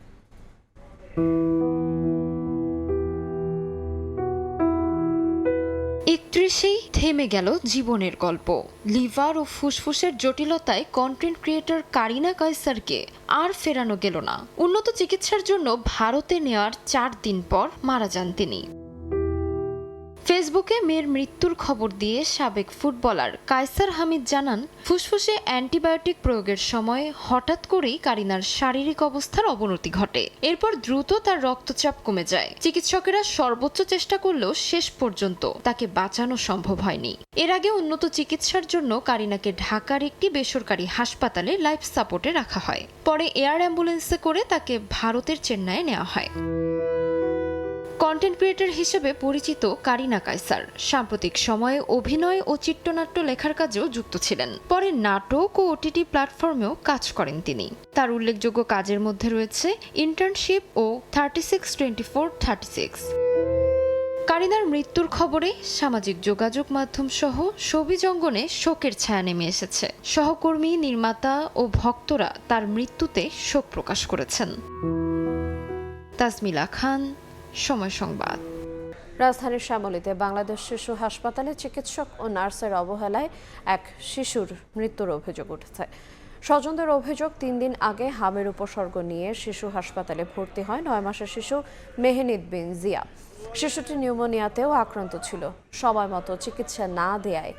31-এই থেমে গেল জীবনের গল্প। লিভার ও ফুসফুসের জটিলতায় কন্টেন্ট ক্রিয়েটর কারিনা কায়সারকে আর ফেরানো গেল না। উন্নত চিকিৎসার জন্য ভারতে নেওয়ার 4 দিন পর মারা যান তিনি। ফেসবুকে মেয়ের মৃত্যুর খবর দিয়ে সাবেক ফুটবলার কায়সার হামিদ জানান, ফুসফুসে অ্যান্টিবায়োটিক প্রয়োগের সময় হঠাৎ করেই কারিনার শারীরিক অবস্থার অবনতি ঘটে। এরপর দ্রুত তার রক্তচাপ কমে যায়। চিকিৎসকেরা সর্বোচ্চ চেষ্টা করলেও শেষ পর্যন্ত তাকে বাঁচানো সম্ভব হয়নি। এর আগে উন্নত চিকিৎসার জন্য কারিনাকে ঢাকার একটি বেসরকারি হাসপাতালে লাইফ সাপোর্টে রাখা হয়। পরে এয়ার অ্যাম্বুলেন্সে করে তাকে ভারতের চেন্নাইয়ে নেওয়া হয়। কন্টেন্ট ক্রিয়েটর হিসেবে পরিচিত কারিনা কায়সার সাম্প্রতিক সময়ে অভিনয় ও চিত্রনাট্য লেখার কাজেও যুক্ত ছিলেন। পরে নাটক ও OTT প্ল্যাটফর্মেও কাজ করেন তিনি। তার উল্লেখযোগ্য কাজের মধ্যে রয়েছে ইন্টার্নশিপ ও 36-24-36। কারিনার মৃত্যুর খবরে সামাজিক যোগাযোগ মাধ্যম সহ শোবিজ অঙ্গনে শোকের ছায়া নেমে এসেছে। সহকর্মী, নির্মাতা ও ভক্তরা তার মৃত্যুতে শোক প্রকাশ করেছেন। তাসমিলা খান, সময় সংবাদ। রাজধানীর শ্যামলীতে বাংলাদেশ শিশু হাসপাতালে চিকিৎসক ও নার্সের অবহেলায় এক শিশুর মৃত্যুর অভিযোগ উঠেছে। স্বজনদের অভিযোগ, 3 দিন আগে হামের উপসর্গ নিয়ে শিশু হাসপাতালে ভর্তি হয় 9 মাসের শিশু মেহনিদ বিন জিয়া। শিশুটি নিউমোনিয়াতেও আক্রান্ত ছিল। সময় মতো চিকিৎসা না দেয়ায়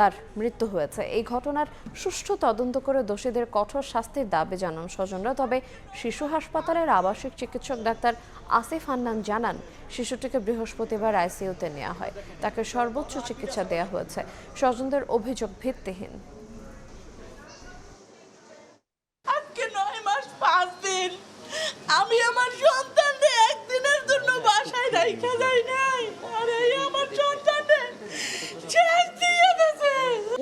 তার মৃত্যু হয়েছে। এই ঘটনার সুষ্ঠু তদন্ত করে দোষীদের কঠোর শাস্তির দাবি জানান স্বজনরা। তবে শিশু হাসপাতালের আবাসিক চিকিৎসক ডাক্তার আসিফ হান্নান জানান, শিশুটিকে বৃহস্পতিবার ICUতে নেওয়া হয়। তাকে সর্বোচ্চ চিকিৎসা দেওয়া হয়েছে। স্বজনদের অভিযোগ ভিত্তিহীন। আজকে 9 মাস 5 দিন আমি আমার সন্তানকে একদিনের জন্য বাসায় রাইখা যাই নাই। আরে আমার সন্তানকে ছেড়ে দিয়ে গেছে।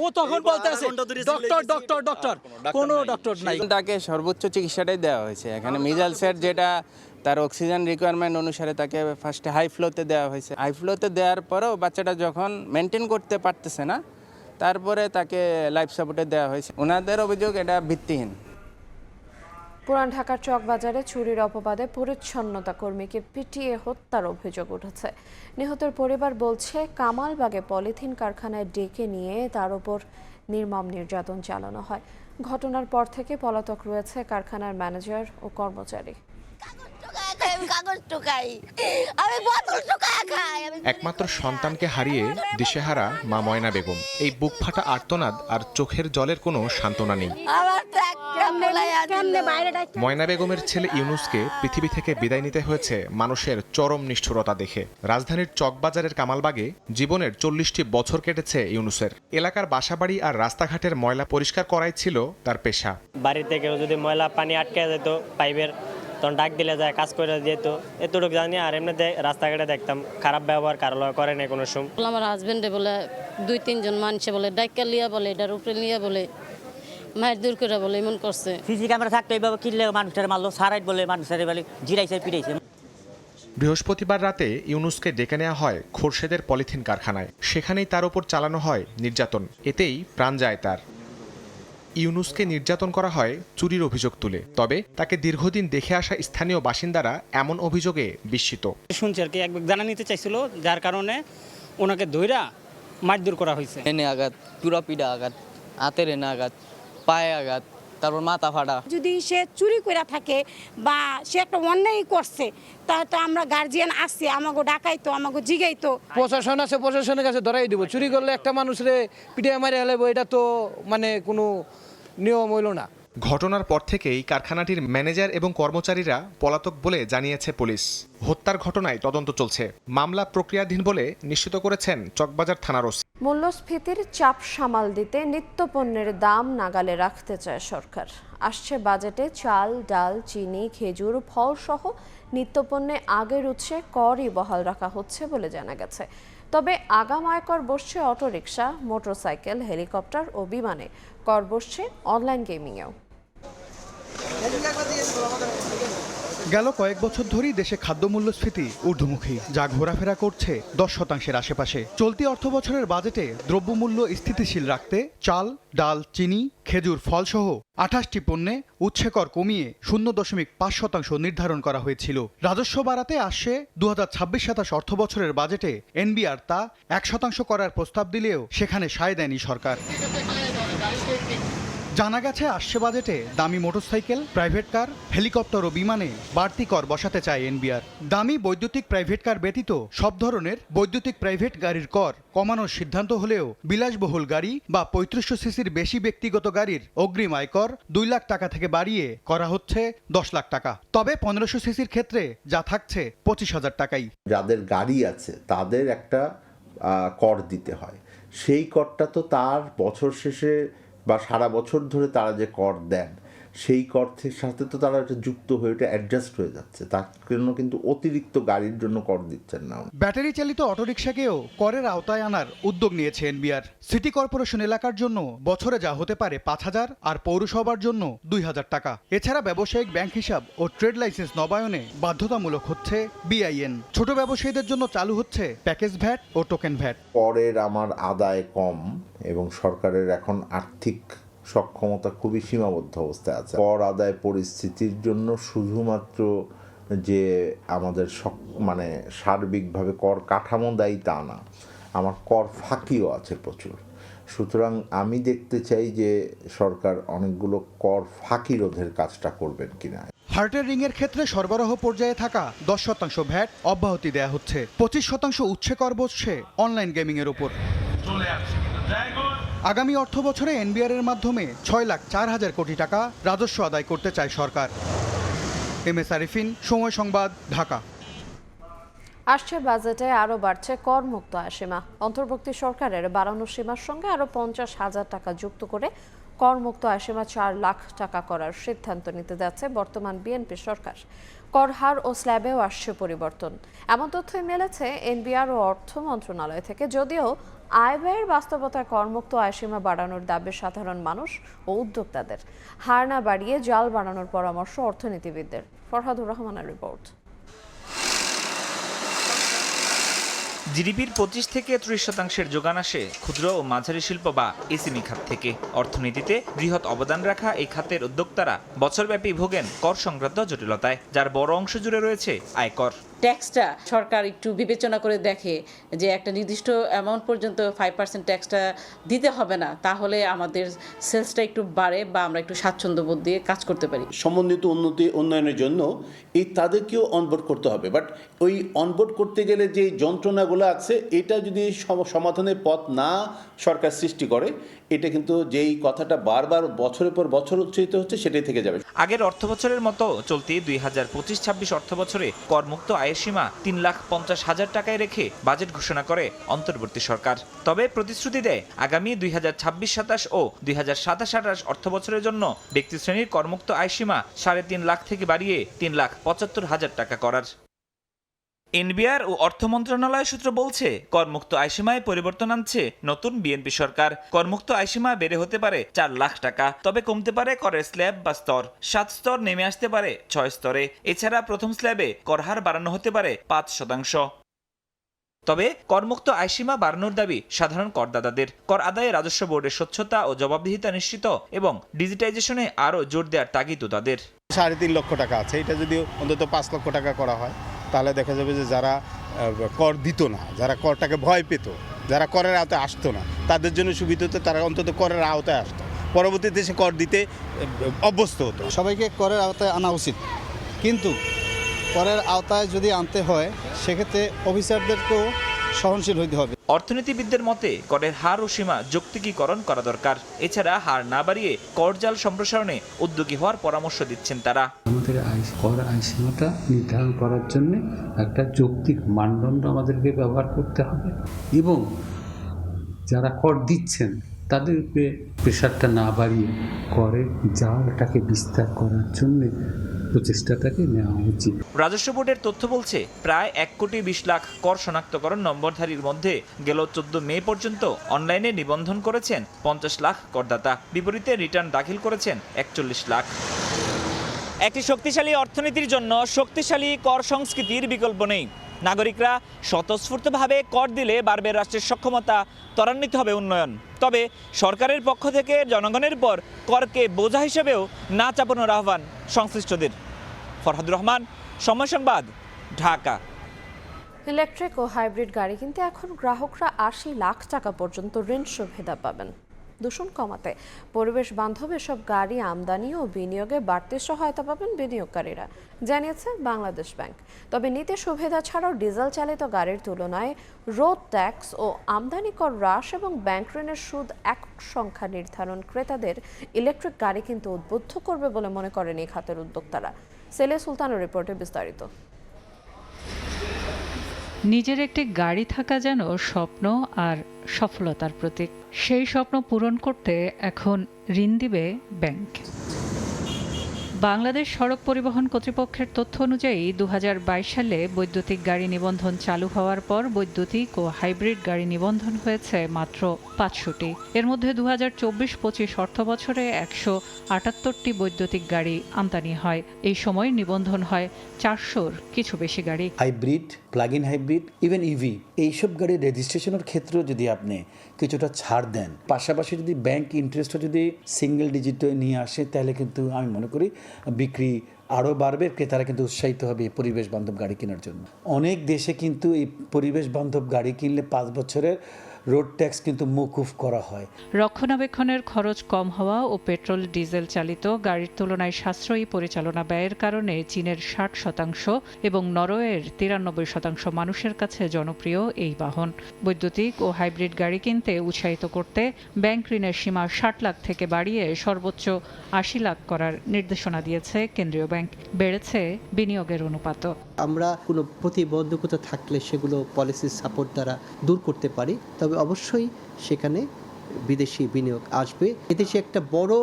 ও তখন বলতেছে ডক্টর ডক্টর ডক্টর, কোনো ডক্টর নাই। তাকে সর্বোচ্চ চিকিৎসাটাই দেওয়া হয়েছে। এখানে মিজাইলসের যেটা তার অক্সিজেন রিকোয়ারমেন্ট অনুসারে তাকে ফার্স্টে হাই ফ্লোতে দেওয়া হয়েছে। হাই ফ্লোতে দেওয়ার পরেও বাচ্চাটা যখন মেনটেন করতে পারতেছে না, তারপরে তাকে লাইফ সাপোর্টে দেওয়া হয়েছে। ওনাদের অভিযোগ এটা ভিত্তিহীন। পুরান ঢাকার চকবাজারে চুরির অপবাদে পরিচ্ছন্নতা কর্মীকে পিটিয়ে হত্যার অভিযোগ উঠেছে। নিহতের পরিবার বলছে, কামালবাগে পলিথিন কারখানায় ডেকে নিয়ে তার উপর নির্মম নির্যাতন চালানো হয়। ঘটনার পর থেকে পলাতক রয়েছে কারখানার ম্যানেজার ও কর্মচারী। আমি কাগজ টোকাই, আমি বোতল টোকাই খাই। একমাত্র সন্তানকে হারিয়ে দিশেহারা মা ময়না বেগম। এই বুক ফাটা আর্তনাদ আর চোখের জলের কোনো সান্ত্বনা নেই। আমার তো একটা কেমনে বাইরে ডাক। ময়না বেগমের ছেলে ইউনুসকে পৃথিবী থেকে বিদায় নিতে হয়েছে মানুষের চরম নিষ্ঠুরতা দেখে। রাজধানীর চকবাজারের কামালবাগে জীবনের 40টি বছর কেটেছে ইউনুসের। এলাকার বাসাবাড়ি আর রাস্তাঘাটের ময়লা পরিষ্কার করাই ছিল তার পেশা। বাড়িতে কেউ যদি ময়লা পানি আটকে যেত পাইপের, তখন ডাক দিলে যায় কাজ করে যেত, এতটুকু জানি। আর এমনিতে রাস্তাঘাটে দেখতাম খারাপ ব্যবহার কারো করে না কোনো সময়। আমার হাজবেন্ডে বলে 2-3 জন মানুষে বলে ডাক্কা লিয়া বলে, এটার উপরে লিয়া বলে মায়ের দূর করে বলে এমন করছে। সিসি ক্যামেরা থাকতো এইভাবে কিনলে মানুষের মারলো, সারাইট বলে মানুষের বলে জিরাইছে পিটাইছে। বৃহস্পতিবার রাতে ইউনুসকে ডেকে নেওয়া হয় খোরশেদের পলিথিন কারখানায়। সেখানেই তার উপর চালানো হয় নির্যাতন। এতেই প্রাণ যায় তার। ইউনুসকে নির্যাতন করা হয় চুরির অভিযোগ তুলে। তবে তাকে দীর্ঘদিন দেখে আসা স্থানীয় বাসিন্দারা এমন অভিযোগে বিস্মিত। শুনছি আর কি, এক জানা নিতে চাইছিল, যার কারণে ওনাকে ধইরা মারধর করা হয়েছে। এনে আঘাত, পুরা পিঠা আঘাত, হাতের এনে আঘাত, পায়ে আঘাত, তারপর মাথা ফাটা। যদি সে চুরি করে থাকে বা সে একটা অন্যায় করছে, তাহলে তো আমরা গার্জিয়ান আসছি, আমাকে ডাকাইতো, আমাকে জিগাইতো। প্রশাসন আছে, প্রশাসনের কাছে ধরাই দিব। চুরি করলে একটা মানুষের পিঠে মারে হেলাইব, এটা তো মানে কোনো নিয়ম হইল না। ঘটনার পর থেকেই কারখানাটির ম্যানেজার এবং কর্মচারীরা পলাতক বলে জানিয়েছে পুলিশ। হত্যার ঘটনায় তদন্ত চলছে। মামলা প্রক্রিয়াধীন বলে নিশ্চিত করেছেন চকবাজার থানার ওসি। মূল্যস্ফীতির চাপ সামাল দিতে নিত্যপণ্যের দাম নাগালে রাখতে চায় সরকার। আসছে বাজেটে চাল, ডাল, চিনি, খেজুর, ফল সহ নিত্যপণ্যে আগের উৎসে করই বহাল রাখা হচ্ছে বলে জানা গেছে। তবে আগাম আয়কর বসছে অটোরিকশা, মোটরসাইকেল, হেলিকপ্টার ও বিমানে। কর বসছে অনলাইন গেমিংয়েও। গেল কয়েক বছর ধরেই দেশে খাদ্য মূল্যস্ফীতি ঊর্ধ্বমুখী, যা ঘোরাফেরা করছে 10% আশেপাশে। চলতি অর্থ বছরের বাজেটে দ্রব্যমূল্য স্থিতিশীল রাখতে চাল, ডাল, চিনি, খেজুর, ফলসহ 28টি পণ্যে উৎসে কর কমিয়ে 0.5% নির্ধারণ করা হয়েছিল। রাজস্ব বাড়াতে আসছে 2026-27 অর্থ বছরের বাজেটে এনবিআর তা 1% করার প্রস্তাব দিলেও সেখানে সায় দেয়নি সরকার। জানা গেছে আসছে বাজেটে দামি মোটরসাইকেল, প্রাইভেট কার, হেলিকপ্টার ও বিমানে বাড়তি কর বসাতে চায় এনবিআর। দামি বৈদ্যুতিক প্রাইভেট কার ব্যতীত সব ধরনের বৈদ্যুতিক প্রাইভেট গাড়ির কর কমানোর সিদ্ধান্ত হলেও বিলাসবহুল গাড়ি বা 3500 সিসির বেশি ব্যক্তিগত গাড়ির অগ্রিম আয়কর 2 লাখ টাকা থেকে বাড়িয়ে করা হচ্ছে 10 লাখ টাকা। তবে 1500 সিসির ক্ষেত্রে যা থাকছে 25,000 টাকাই। যাদের গাড়ি আছে তাদের একটা কর দিতে হয়, সেই করটা তো তার বছর শেষে বা সারা বছর ধরে তারা যে কর দেন সেই করের সাথে তো তারা এটা যুক্ত হয়ে এটা অ্যাডজাস্ট হয়ে যাচ্ছে। তার জন্য কিন্তু অতিরিক্ত গাড়ির জন্য কর দিচ্ছেন না। ব্যাটারি চালিত অটোরিকশাকেও করের আওতায় আনার উদ্যোগ নিয়েছে এনবিআর। সিটি কর্পোরেশন এলাকার জন্য বছরে যা হতে পারে 5,000 আর পৌরসভার জন্য 2,000 টাকা। এছাড়া ব্যবসায়িক ব্যাংক হিসাব ও ট্রেড লাইসেন্স নবায়নে বাধ্যতামূলক হচ্ছে বিআইএন। ছোট ব্যবসায়ীদের জন্য চালু হচ্ছে প্যাকেজ ভ্যাট ও টোকেন ভ্যাট। করের আমার আদায় কম এবং সরকারের এখন আর্থিক সক্ষমতা খুবই সীমাবদ্ধ অবস্থায় আছে। কর আদায় পরিস্থিতির জন্য শুধুমাত্র যে আমাদের মানে সার্বিকভাবে কর কাঠামো দায়ী তা না, আমার কর ফাঁকিও আছে প্রচুর। সুতরাং আমি দেখতে চাই যে সরকার অনেকগুলো কর ফাঁকি রোধের কাজটা করবেন কিনা। হার্টের রিং এর ক্ষেত্রে সরবরাহ পর্যায়ে থাকা 10% ভ্যাট অব্যাহতি দেয়া হচ্ছে। 25% উৎসে কর বসছে অনলাইন গেমিং এর উপর। আগামী অর্থ বছরে এনবিআর এর মাধ্যমে 6,04,000 কোটি টাকা রাজস্ব আদায় করতে চায় সরকার। এমএস আরিফিন, সময় সংবাদ, ঢাকা। আসছে বাজেটে আরও বাড়ছে করমুক্ত আয়সীমা। অন্তর্বর্তী সরকারের বাড়ানো সীমার সঙ্গে আরও 50,000 টাকা যুক্ত করে করমুক্ত আয়সীমা 4 লাখ টাকা করার সিদ্ধান্ত নিতে যাচ্ছে বর্তমান বিএনপি সরকার। কর হার ও স্ল্যাবেও আসছে পরিবর্তন, এমন তথ্যই মিলেছে এনবিআর ও অর্থ মন্ত্রণালয় থেকে। যদিও আয় ব্যয়ের বাস্তবতায় করমুক্ত আয়সীমা বাড়ানোর দাবি সাধারণ মানুষ ও উদ্যোক্তাদের। হার না বাড়িয়ে জাল বাড়ানোর পরামর্শ অর্থনীতিবিদদের। ফরহাদুর রহমানের রিপোর্ট। জিডিপির 25 থেকে 30% যোগান আসে ক্ষুদ্র ও মাঝারি শিল্প বা এসএমই খাত থেকে। অর্থনীতিতে বৃহৎ অবদান রাখা এই খাতের উদ্যোক্তারা বছরব্যাপী ভোগেন কর সংক্রান্ত জটিলতায়, যার বড় অংশ জুড়ে রয়েছে আয়কর। ট্যাক্সটা সরকার একটু বিবেচনা করে দেখে যে একটা নির্দিষ্ট অ্যামাউন্ট পর্যন্ত 5% ট্যাক্সটা দিতে হবে না, তাহলে আমাদের সেলসটা একটু বাড়ে বা আমরা একটু স্বাচ্ছন্দ্যবোধ দিয়ে কাজ করতে পারি। সমন্বিত উন্নয়নের জন্য তাদেরকেও অনবোর্ড করতে হবে, বাট ওই অনবোর্ড করতে গেলে যে যন্ত্রণাগুলো আছে এটা যদি সমাধানের পথ না সরকার সৃষ্টি করে, এটা কিন্তু যেই কথাটা বারবার বছরের পর বছর উচ্চারিত হচ্ছে সেটাই থেকে যাবে। আগের অর্থবছরের মতো চলতি 2025-26 অর্থবছরে করমুক্ত আয়ের সীমা 3,50,000 টাকায় রেখে বাজেট ঘোষণা করে অন্তর্বর্তী সরকার। তবে প্রতিশ্রুতি দেয় আগামী 2026-27 ও 2027-28 অর্থবছরের জন্য ব্যক্তি শ্রেণীর করমুক্ত আয় সীমা 3.5 লাখ থেকে বাড়িয়ে 3,75,000 টাকা করার। এনবিআর ও অর্থ মন্ত্রণালয় সূত্র বলছে, করমুক্ত আয়সীমায় পরিবর্তন আনছে নতুন বিএনপি সরকার। করমুক্ত আয়সীমা বেড়ে হতে পারে 4 লাখ টাকা, তবে কমতে পারে করের স্ল্যাব বা স্তর। 7 স্তর নেমে আসতে পারে 6 স্তরে। এছাড়া প্রথম স্ল্যাবে কর হার বাড়ানো হতে পারে 5%। তবে করমুক্ত আয়সীমা বাড়ানোর দাবি সাধারণ করদাতাদের। কর আদায়ে রাজস্ব বোর্ডের স্বচ্ছতা ও জবাবদিহিতা নিশ্চিত এবং ডিজিটাইজেশনে আরও জোর দেওয়ার তাগিদও তাদের। 3.5 লক্ষ টাকা আছে, এটা যদি অন্তত 5 লক্ষ টাকা করা হয় তাহলে দেখা যাবে যে যারা কর দিত না, যারা করটাকে ভয় পেত, যারা করের আওতায় আসতো না, তাদের জন্য সুবিধা হতো, তারা অন্তত করের আওতায় আসতো, পরবর্তীতে সে কর দিতে অভ্যস্ত হতো। সবাইকে করের আওতায় আনা উচিত, কিন্তু করের আওতায় যদি আনতে হয় সেক্ষেত্রে অফিসারদেরকেও সহনশীল হইতে হবে। অর্থনীতিবিদদের মতে করের হার ও সীমা যৌক্তিকীকরণ করা দরকার। এছাড়া হার না বাড়িয়ে করজাল সম্প্রসারণে উদ্যোগী হওয়ার পরামর্শ দিচ্ছেন তারা। আমাদের কর আয়সীমাটা নির্ধারণ করার জন্য একটা যৌক্তিক মানদণ্ড আমাদেরকে ব্যবহার করতে হবে এবং যারা কর দিচ্ছেন তাদেরকে প্রেশারটা না বাড়িয়ে করের জালটাকে বিস্তার করার জন্য প্রচেষ্টাটাকে নেওয়া উচিত। রাজস্ব বোর্ডের তথ্য বলছে, প্রায় 1,20,00,000 কর শনাক্তকরণ নম্বরধারীর মধ্যে গেল 14 মে পর্যন্ত অনলাইনে নিবন্ধন করেছেন 50 লাখ করদাতা। বিপরীতে রিটার্ন দাখিল করেছেন 41 লাখ। একটি শক্তিশালী অর্থনীতির জন্য শক্তিশালী কর সংস্কৃতির বিকল্প নেই। নাগরিকরা স্বতঃস্ফূর্তভাবে কর দিলে বাড়বে রাষ্ট্রের সক্ষমতা, ত্বরান্বিত হবে উন্নয়ন। তবে সরকারের পক্ষ থেকে জনগণের পর করকে বোঝা হিসেবেও না চাপানোর আহ্বান সংশ্লিষ্টদের। ফরহাদুর রহমান, সময় সংবাদ, ঢাকা। ইলেকট্রিক ও হাইব্রিড গাড়ি কিনতে এখন গ্রাহকরা 80 লাখ টাকা পর্যন্ত ঋণ সুবিধা পাবেন। দূষণ কমাতে পরিবেশ বান্ধব এসব গাড়ি আমদানি ও বিনিয়োগে বাড়তি সহায়তা পাবেন বিনিয়োগকারীরা, জানিয়েছে বাংলাদেশ ব্যাংক। তবে নীতি সুবিধা ছাড়াও ডিজেল চালিত গাড়ির তুলনায় রোড ট্যাক্স ও আমদানি কর হ্রাস এবং ব্যাংক ঋণের সুদ একক সংখ্যা নির্ধারণ ক্রেতাদের ইলেকট্রিক গাড়ি কিনতে উদ্বুদ্ধ করবে বলে মনে করেন এই খাতের উদ্যোক্তারা। সেলে সুলতানের রিপোর্টে বিস্তারিত। নিজের একটি গাড়ি থাকা যেন স্বপ্ন আর সফলতার প্রতীক। সেই স্বপ্ন পূরণ করতে এখন ঋণ দিবে ব্যাংক। বাংলাদেশ সড়ক পরিবহন কর্তৃপক্ষের তথ্য অনুযায়ী 2022 সালে বৈদ্যুতিক গাড়ি নিবন্ধন চালু হওয়ার পর বৈদ্যুতিক ও হাইব্রিড গাড়ি নিবন্ধন হয়েছে মাত্র 500টি। এর মধ্যে 2024-25 অর্থবছরে 178টি বৈদ্যুতিক গাড়ি আমদানি হয়। এই সময় নিবন্ধন হয় 400-র কিছু বেশি গাড়ি। Hybrid, plug in hybrid, even EV, এইসব গাড়ির রেজিস্ট্রেশনের ক্ষেত্রেও যদি আপনি কিছুটা ছাড় দেন, পাশাপাশি যদি ব্যাংক ইন্টারেস্টও যদি সিঙ্গেল ডিজিটে নিয়ে আসে, তাহলে কিন্তু আমি মনে করি বিক্রি আরও বাড়বে, ক্রেতারা কিন্তু উৎসাহিত হবে পরিবেশ বান্ধব গাড়ি কেনার জন্য। অনেক দেশে কিন্তু এই পরিবেশ বান্ধব গাড়ি কিনলে 5 বছরের রোড ট্যাক্স কিন্তু মওকুফ করা হয়। রক্ষণাবেক্ষণের খরচ কম হওয়া ও পেট্রোল ডিজেল চালিত গাড়ির তুলনায় সাশ্রয়ী পরিচালনা ব্যয়ের কারণে চীনের 60% এবং নরওয়ের 93% মানুষের কাছে জনপ্রিয় এই বাহন। বৈদ্যুতিক ও হাইব্রিড গাড়ি কিনতে উৎসাহিত করতে ব্যাংক ঋণের সীমা 60 লাখ থেকে বাড়িয়ে সর্বোচ্চ 80 লাখ করার নির্দেশনা দিয়েছে কেন্দ্রীয় ব্যাংক। বেড়েছে বিনিয়োগের অনুপাতও। আমরা কোনো প্রতিবন্ধকতা থাকলে সেগুলো পলিসি সাপোর্ট দ্বারা দূর করতে পারি, তবে অবশ্যই সেখানে বিদেশি বিনিয়োগ আসবে। এদেশে একটা বড়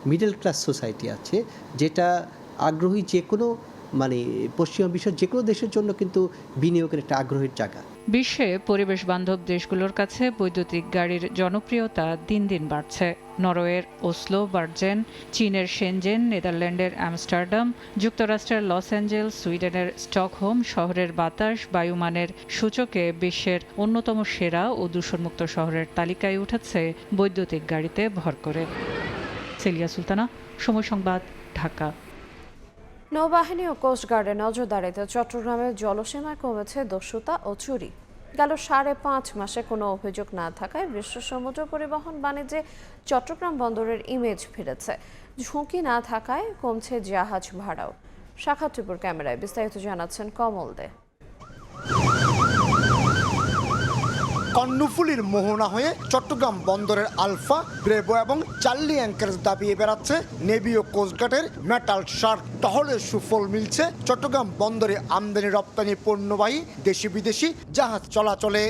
মিডল ক্লাস সোসাইটি আছে যেটা আগ্রহী যে কোনো পশ্চিমা বিশ্বের যে কোনো দেশের জন্য কিন্তু বিনিয়োগের একটা আগ্রহের জায়গা। বিশ্বে পরিবেশ বান্ধব দেশগুলোর কাছে বৈদ্যুতিক গাড়ির জনপ্রিয়তা দিন দিন বাড়ছে। নরওয়ের ওসলো, বার্জেন, চীনের শেনজেন, নেদারল্যান্ডের আমস্টারডাম, যুক্তরাষ্ট্রের লস অ্যাঞ্জেলস, সুইডেনের স্টকহোম শহরের বাতাস বায়ুমানের সূচকে বিশ্বের অন্যতম সেরা ও দূষণমুক্ত শহরের তালিকায় উঠেছে বৈদ্যুতিক গাড়িতে ভর করে। সেলিয়া সুলতানা, সময় সংবাদ, ঢাকা। নৌবাহিনী ও কোস্টগার্ডের নজরদারিতে চট্টগ্রামের জলসীমায় কমেছে দস্যুতা ও চুরি। গেল 5.5 মাসে কোনো অভিযোগ না থাকায় বিশ্ব সমুদ্র পরিবহন বাণিজ্যে চট্টগ্রাম বন্দরের ইমেজ ফিরেছে। ঝুঁকি না থাকায় কমছে জাহাজ ভাড়াও। শাখাত টিপুর ক্যামেরায় বিস্তারিত জানাচ্ছেন কমল দে। কর্ণফুলীর মোহনা হয়ে চট্টগ্রাম বন্দরের আলফা, ব্রেভো এবং চার্লি অ্যাঙ্কারেজ দাবিয়ে বেড়াচ্ছে নেভি ও কোস্টগার্ডের মেটাল শার্ক টহলের সুফল মিলছে চট্টগ্রাম বন্দরে আমদানি রপ্তানি পণ্যবাহী দেশি বিদেশি জাহাজ চলাচলে।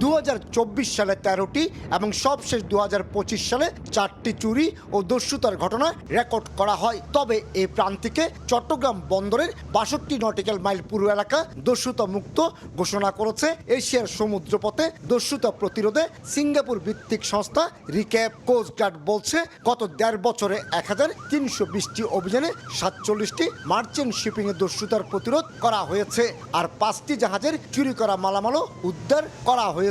2024 সালে 13টি এবং সবশেষ 2025 সালে 4টি চুরি ও দস্যুতার ঘটনা রেকর্ড করা হয়। তবে এই প্রান্তিকে চট্টগ্রাম বন্দরের 62 নটিক্যাল মাইল পুরো এলাকা দস্যুতা মুক্ত ঘোষণা করেছে এশিয়ার সমুদ্রপথে দস্যুতা প্রতিরোধে সিঙ্গাপুর ভিত্তিক সংস্থা রিক্যাপ। কোস্টগার্ড বলছে গত 1.5 বছরে 1320টি অভিযানে 47টি মার্চেন্ট শিপিংয়ে দস্যুতার প্রতিরোধ করা হয়েছে, আর 5টি জাহাজের চুরি করা মালামালও উদ্ধার করা হয়েছে।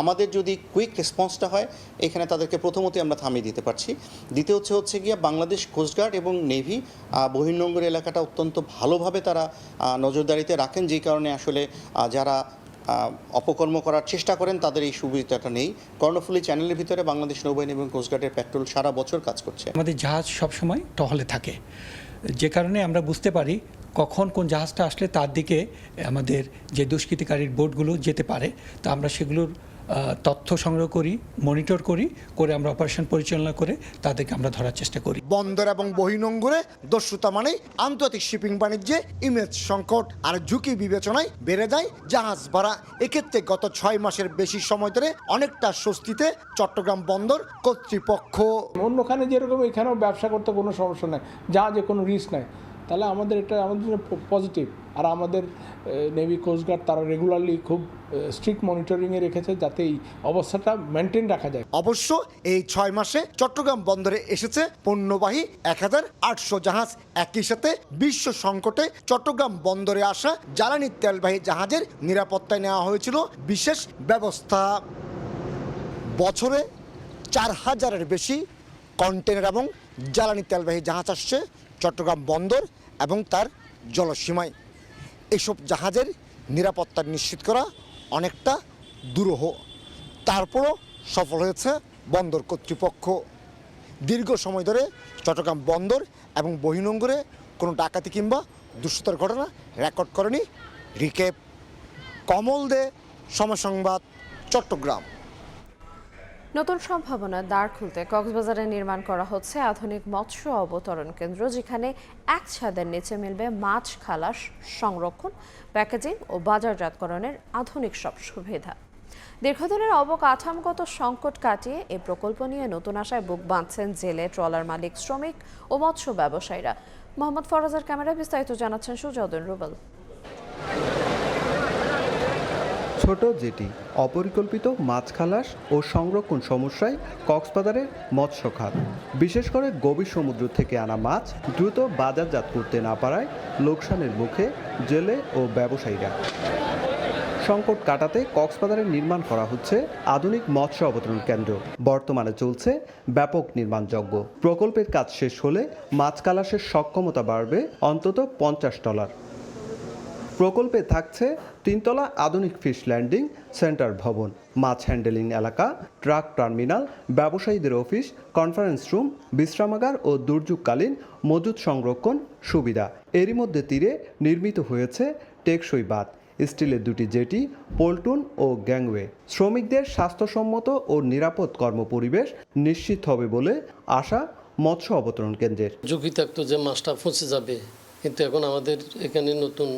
আমাদের যদি কুইক রেসপন্সটা হয়, এখানে তাদেরকে প্রথমত আমরা থামিয়ে দিতে পারছি। দ্বিতীয় হচ্ছে গিয়ে বাংলাদেশ কোস্টগার্ড এবং নেভি বহির্নোঙর এলাকাটা অত্যন্ত ভালোভাবে তারা নজরদারিতে রাখেন, যেই কারণে আসলে যারা অপকর্ম করার চেষ্টা করেন তাদের এই সুবিধাটা নেই। কর্ণফুলী চ্যানেলের ভিতরে বাংলাদেশ নৌবাহিনী এবং কোস্টগার্ডের পেট্রোল সারা বছর কাজ করছে। আমাদের জাহাজ সবসময় টহলে থাকে, যে কারণে আমরা বুঝতে পারি কখন কোন জাহাজটা আসলে তার দিকে আমাদের যে দুষ্কৃতিকারীর বোটগুলো যেতে পারে। তা আমরা সেগুলোর তথ্য সংগ্রহ করি, মনিটর করে আমরা অপারেশন পরিচালনা করে তাদেরকে আমরা ধরার চেষ্টা করি। বন্দর এবং বহির্নোঙরে দস্যুতা মানে আন্তর্জাতিক শিপিং বাণিজ্যে ইমেজ সংকট আর ঝুঁকি বিবেচনায় বেড়ে যায় জাহাজ ভাড়া। এক্ষেত্রে গত 6 মাসের বেশি সময় ধরে অনেকটা স্বস্তিতে চট্টগ্রাম বন্দর কর্তৃপক্ষ। অন্যখানে যেরকম এখানেও ব্যবসা করতে কোনো সমস্যা নেই, জাহাজে কোনো রিস্ক নাই, তাহলে আমাদের এটা আমাদের জন্য পজিটিভ। আর আমাদের নেভি কোস্টগার্ড তারা রেগুলারলি খুব স্ট্রিক্ট মনিটরিংয়ে রেখেছে যাতে এই অবস্থাটা মেনটেন রাখা যায়। অবশ্য এই 6 মাসে চট্টগ্রাম বন্দরে এসেছে পণ্যবাহী 1800 জাহাজ। একই সাথে বিশ্ব সংকটে চট্টগ্রাম বন্দরে আসা জ্বালানি তেলবাহী জাহাজের নিরাপত্তায় নেওয়া হয়েছিল বিশেষ ব্যবস্থা। বছরে 4000-এর বেশি কন্টেনার এবং জ্বালানি তেলবাহী জাহাজ আসছে চট্টগ্রাম বন্দর এবং তার জলসীমায়। এসব জাহাজের নিরাপত্তা নিশ্চিত করা অনেকটা দুরূহ, তারপরও সফল হয়েছে বন্দর কর্তৃপক্ষ। দীর্ঘ সময় ধরে চট্টগ্রাম বন্দর এবং বহির্নোঙরে কোনো ডাকাতি কিংবা দুষ্কৃতার ঘটনা রেকর্ড করেনি রিক্যাপ। কমল দে, সময় সংবাদ, চট্টগ্রাম। নতুন সম্ভাবনার দ্বার খুলতে কক্সবাজারে নির্মাণ করা হচ্ছে আধুনিক মৎস্য অবতরণ কেন্দ্র, যেখানে এক ছাদের নিচে মিলবে মাছ খালাস, সংরক্ষণ, প্যাকেজিং ও বাজারজাতকরণের আধুনিক সব সুবিধা। দীর্ঘদিনের অবকাঠামোগত সংকট কাটিয়ে এই প্রকল্প নিয়ে নতুন আশায় বুক বাঁধছেন জেলে, ট্রলার মালিক, শ্রমিক ও মৎস্য ব্যবসায়ীরা। মোহাম্মদ ফরাজের ক্যামেরায় বিস্তারিত জানাচ্ছেন সুজাউদ্দিন রুবেল। ছোট জেটি, অপরিকল্পিত মাছ খালাস ও সংরক্ষণ সমস্যায় কক্সবাজারের মৎস্য খাত। বিশেষ করে গভীর সমুদ্র থেকে আনা মাছ দ্রুত বাজারজাত করতে না পারায় লোকসানের মুখে জেলে ও ব্যবসায়ীরা। সংকট কাটাতে কক্সবাজারে নির্মাণ করা হচ্ছে আধুনিক মৎস্য অবতরণ কেন্দ্র। বর্তমানে চলছে ব্যাপক নির্মাণযজ্ঞ। প্রকল্পের কাজ শেষ হলে মাছ খালাসের সক্ষমতা বাড়বে অন্তত 50 টলার। প্রকল্পে থাকছে 3 তলা আধুনিক ফিশ ল্যান্ডিং সেন্টার ভবন, মাছ হ্যান্ডেলিং এলাকা, ট্রাক টার্মিনাল, ব্যবসায়ীদের অফিস, কনফারেন্স রুম, বিশ্রামাগার ও দুর্যোগকালীন মজুদ সংরক্ষণ সুবিধা। এরই মধ্যে তীরে নির্মিত হয়েছে টেকসই বাঁধ, স্টিলের 2টি জেটি, পল্টুন ও গ্যাংওয়ে। শ্রমিকদের স্বাস্থ্যসম্মত ও নিরাপদ কর্মপরিবেশ নিশ্চিত হবে বলে আশা মৎস্য অবতরণ কেন্দ্রের। ঝুঁকি থাকতো যে মাছটা ফসে যাবে, কিন্তু এখন আমাদের এখানে নতুন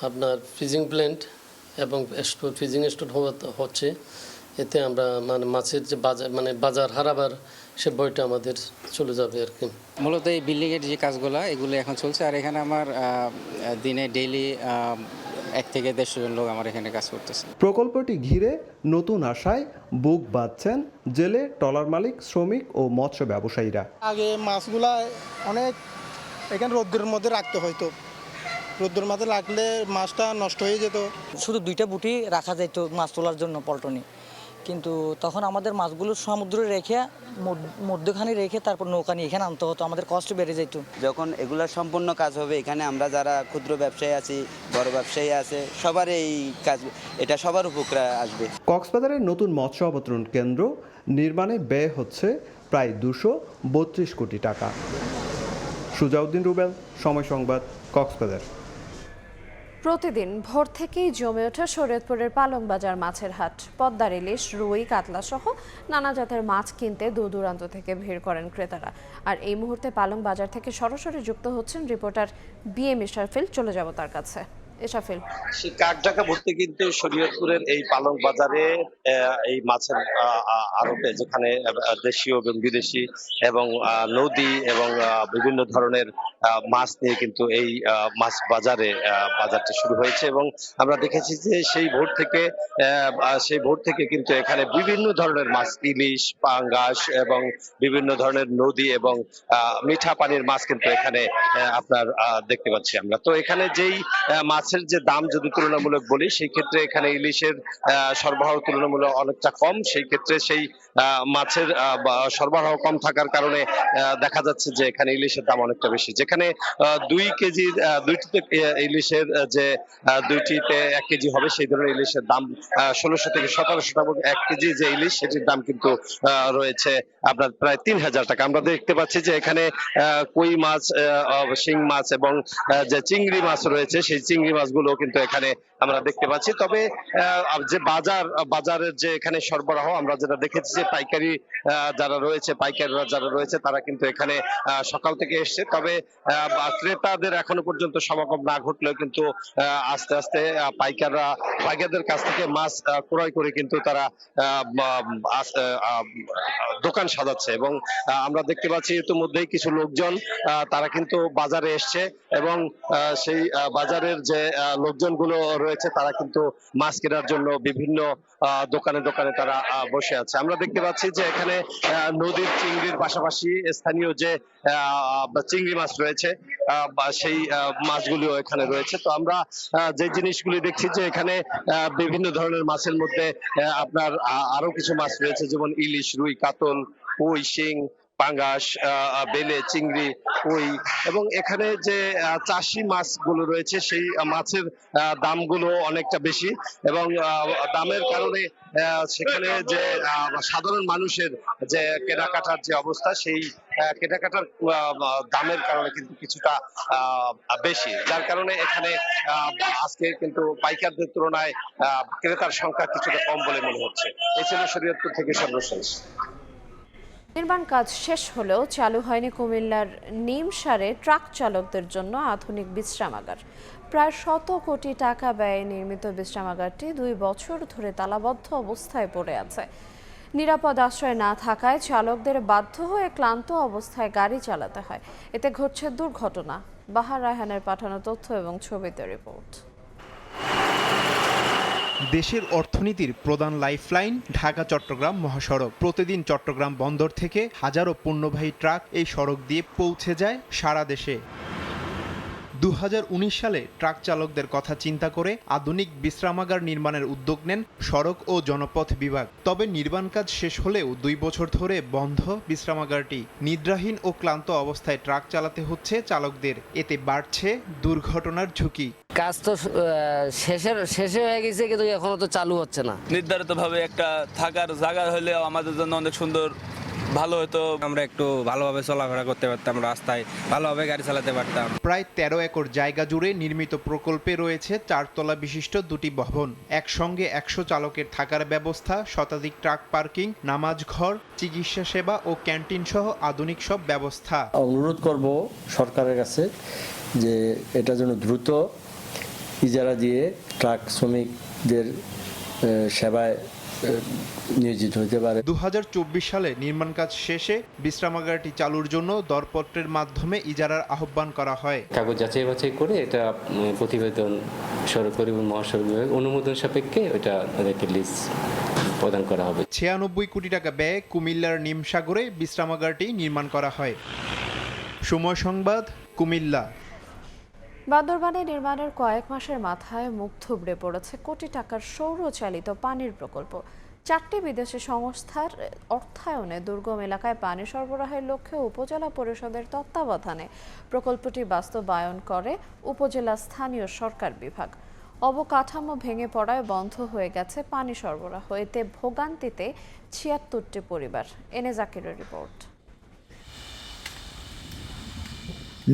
আপনার ফ্রিজিং প্ল্যান্ট এবং ফ্রিজিং স্টোর হচ্ছে। এতে আমরা মানে মাছের যে বাজার হারাবার সে বইটা আমাদের চলে যাবে আর কি। মূলত এই বিল্ডিংয়ের যে কাজগুলো এগুলো এখন চলছে, আর এখানে আমার দিনে ডেইলি 1 থেকে 150 জন লোক আমার এখানে কাজ করতেছে। প্রকল্পটি ঘিরে নতুন আশায় বুক বাঁধছেন জেলে, ট্রলার মালিক, শ্রমিক ও মৎস্য ব্যবসায়ীরা। আগে মাছগুলা অনেক এখানে রোদ্রের মধ্যে রাখতে হয়তো, রোদ্রের মধ্যে রাখলে মাছটা নষ্ট হয়ে যেত। শুধু 2টা বুটি রাখা যেত মাছ তোলার জন্য পল্টনে, কিন্তু তখন আমাদের মাছগুলো সমুদ্রে রেখে মধ্যখানে রেখে তারপর নৌকা নিয়ে এখানে আনতে হতো, আমাদের কষ্ট বেড়ে যেত। যখন এগুলা সম্পূর্ণ কাজ হবে এখানে আমরা যারা ক্ষুদ্র ব্যবসায়ী আছি, বড় ব্যবসায়ী আছে, সবার এই কাজ, এটা সবার উপকারে আসবে। কক্সবাজারের নতুন মৎস্য অবতরণ কেন্দ্র নির্মাণে ব্যয় হচ্ছে প্রায় 232 কোটি টাকা। সুজাউদ্দিন রুবেল, সময় সংবাদ, কক্সবাজার। প্রতিদিন ভোর থেকেই জমে ওঠে শরীয়তপুরের পালং বাজার মাছের হাট। পদ্মার ইলিশ, রুই, কাতলা সহ নানা জাতের মাছ কিনতে দূর দূরান্ত থেকে ভিড় করেন ক্রেতারা। আর এই মুহূর্তে পালং বাজার থেকে সরাসরি যুক্ত হচ্ছেন রিপোর্টার বিএম ইশরাফিল। চলে যাব তার কাছে। ইশরাফিল, সেই কাকডাকা ভর্তি কিন্তু শরীয়তপুরের এই পালং বাজারে এই মাছের আড়তে, যেখানে দেশীয় এবং বিদেশি এবং নদী এবং বিভিন্ন ধরনের মাছ নিয়ে কিন্তু এই মাছ বাজারটি শুরু হয়েছে। এবং আমরা দেখেছি যে সেই ভোর থেকে কিন্তু এখানে বিভিন্ন ধরনের মাছ, ইলিশ, পাঙ্গাস এবং বিভিন্ন ধরনের নদী এবং মিঠা পানির মাছ কিন্তু এখানে আপনার দেখতে পাচ্ছি আমরা। তো এখানে যেই মাছের যে দাম যদি তুলনামূলক বলি, সেই ক্ষেত্রে এখানে ইলিশের সরবরাহ তুলনামূলক অনেকটা কম। সেই ক্ষেত্রে সেই মাছের সরবরাহ কম থাকার কারণে দেখা যাচ্ছে যে এখানে ইলিশের দাম অনেকটা বেশি। যেখানে 2 কেজি দুইটিতে ইলিশের যে 2টিতে 1 কেজি হবে, সেই ধরনের ইলিশের দাম 1600 থেকে 1700 টাকা। 1 কেজি যে ইলিশ, সেটির দাম কিন্তু রয়েছে আপনার প্রায় 3000 টাকা। আমরা দেখতে পাচ্ছি যে এখানে কই মাছ, শিং মাছ এবং যে চিংড়ি মাছ রয়েছে, সেই চিংড়ি মাছগুলো কিন্তু এখানে আমরা দেখতে পাচ্ছি। তবে যে বাজারের যে এখানে সরবরাহ, আমরা যেটা দেখেছি যে পাইকারি পাইকাররা যারা রয়েছে তারা কিন্তু এখানে সকাল থেকে এসছে। তবে ক্রেতাদের এখনো পর্যন্ত সমাগম না ঘটলেও কিন্তু আস্তে আস্তে পাইকারদের কাছ থেকে মাছ ক্রয় করে কিন্তু তারা দোকান সাজাচ্ছে। এবং আমরা দেখতে পাচ্ছি ইতিমধ্যেই কিছু লোকজন তারা কিন্তু বাজারে এসছে এবং সেই বাজারের যে লোকজনগুলো রয়েছে তারা কিন্তু মাছ কেনার জন্য বিভিন্ন দোকানে তারা বসে আছে। আমরা দেখতে পাচ্ছি যে এখানে নদীর চিংড়ির পাশাপাশি স্থানীয় যে চিংড়ি মাছ রয়েছে, সেই মাছগুলিও এখানে রয়েছে। তো আমরা যে জিনিসগুলি দেখছি যে এখানে বিভিন্ন ধরনের মাছের মধ্যে আপনার আরো কিছু মাছ রয়েছে, যেমন ইলিশ, রুই, কাতল, কই, শিং, পাঙ্গাস, বেলে, চিংড়ি, কই। এবং এখানে যে চাষি মাছগুলো রয়েছে, সেই মাছের দামগুলো অনেকটা বেশি এবং দামের কারণে সেখানে যে সাধারণ মানুষের যে কেনাকাটার যে অবস্থা, সেই কেনাকাটার দামের কারণে কিন্তু কিছুটা বেশি, যার কারণে এখানে আজকে কিন্তু পাইকারদের তুলনায় ক্রেতার সংখ্যা কিছুটা কম বলে মনে হচ্ছে। এই ছিল শরীয়তপুর থেকে সর্বশেষ। নির্মাণ কাজ শেষ হলেও চালু হয়নি কুমিল্লার নিমসারে ট্রাক চালকদের জন্য আধুনিক বিশ্রামাগার। প্রায় 100 কোটি টাকা ব্যয়ে নির্মিত বিশ্রামাগারটি 2 বছর ধরে তালাবদ্ধ অবস্থায় পড়ে আছে। নিরাপদ আশ্রয় না থাকায় চালকদের বাধ্য হয়ে ক্লান্ত অবস্থায় গাড়ি চালাতে হয়। এতে ঘটছে দুর্ঘটনা। বাহার রায়হানের পাঠানো তথ্য এবং ছবিতে রিপোর্ট। দেশের অর্থনীতির প্রধান লাইফলাইন ঢাকা চট্টগ্রাম মহাসড়ক। প্রতিদিন চট্টগ্রাম বন্দর থেকে হাজারো পণ্যবাহী ট্রাক এই সড়ক দিয়ে পৌঁছে যায় সারা দেশে। 2019 সালে ট্রাক চালকদের কথা চিন্তা করে আধুনিক বিশ্রামাগার নির্মাণের উদ্যোগ নেন সড়ক ও জনপথ বিভাগ। তবে নির্মাণ কাজ শেষ হলেও 2 বছর ধরে বন্ধ বিশ্রামাগারটি। নিদ্রাহীন ও ক্লান্ত অবস্থায় ট্রাক চালাতে হচ্ছে চালকদের। এতে বাড়ছে দুর্ঘটনার ঝুঁকি। কাজ তো শেষে হয়ে গেছে, কিন্তু এখনো তো চালু হচ্ছে না। নির্ধারিতভাবে একটা থাকার জায়গা হলে আমাদের জন্য অনেক সুন্দর, ভালো হতো। আমরা একটু ভালোভাবে চলাফেরা করতে পারতাম, রাস্তায় ভালোভাবে গাড়ি চালাতে পারতাম। প্রায় 13 একর জায়গা জুড়ে নির্মিত প্রকল্পে রয়েছে 4 তলা বিশিষ্ট 2টি ভবন। একসঙ্গে 100 চালকের থাকার ব্যবস্থা, শতাধিক ট্রাক পার্কিং, নামাজ ঘর, চিকিৎসা সেবা ও ক্যান্টিন সহ আধুনিক সব ব্যবস্থা। অনুরোধ করব সরকারের কাছে যে এটা যেন দ্রুত ইজারা দিয়ে ট্রাক শ্রমিকদের সেবায় নিয়োজিত হতে পারে। 2024 সালে নির্মাণ কাজ শেষে বিশ্রামাগারটি চালুর জন্য দরপত্রের মাধ্যমে ইজারার আহ্বান করা হয়। কাগজ যাচাই বাছাই করে এটা প্রতিবেদন সড়ক পরিবহন মহাসড়ক বিভাগ অনুমোদন সাপেক্ষে এটা তাদেরকে লিজ প্রদান করা হবে। 96 কোটি টাকা ব্যয়ে কুমিল্লার নিমসাগরে বিশ্রামাগারটি নির্মাণ করা হয়। সময় সংবাদ, কুমিল্লা। বান্দরবানে নির্মাণের কয়েক মাসের মাথায় মুখ থুবড়ে পড়েছে কোটি টাকার সৌরচালিত পানির প্রকল্প। 4টি বিদেশি সংস্থার অর্থায়নে দুর্গম এলাকায় পানি সরবরাহের লক্ষ্যে উপজেলা পরিষদের তত্ত্বাবধানে প্রকল্পটি বাস্তবায়ন করে উপজেলা স্থানীয় সরকার বিভাগ। অবকাঠামো ভেঙে পড়ায় বন্ধ হয়ে গেছে পানি সরবরাহ। এতে ভোগান্তিতে 76টি পরিবার। এনে জাকিরের রিপোর্ট।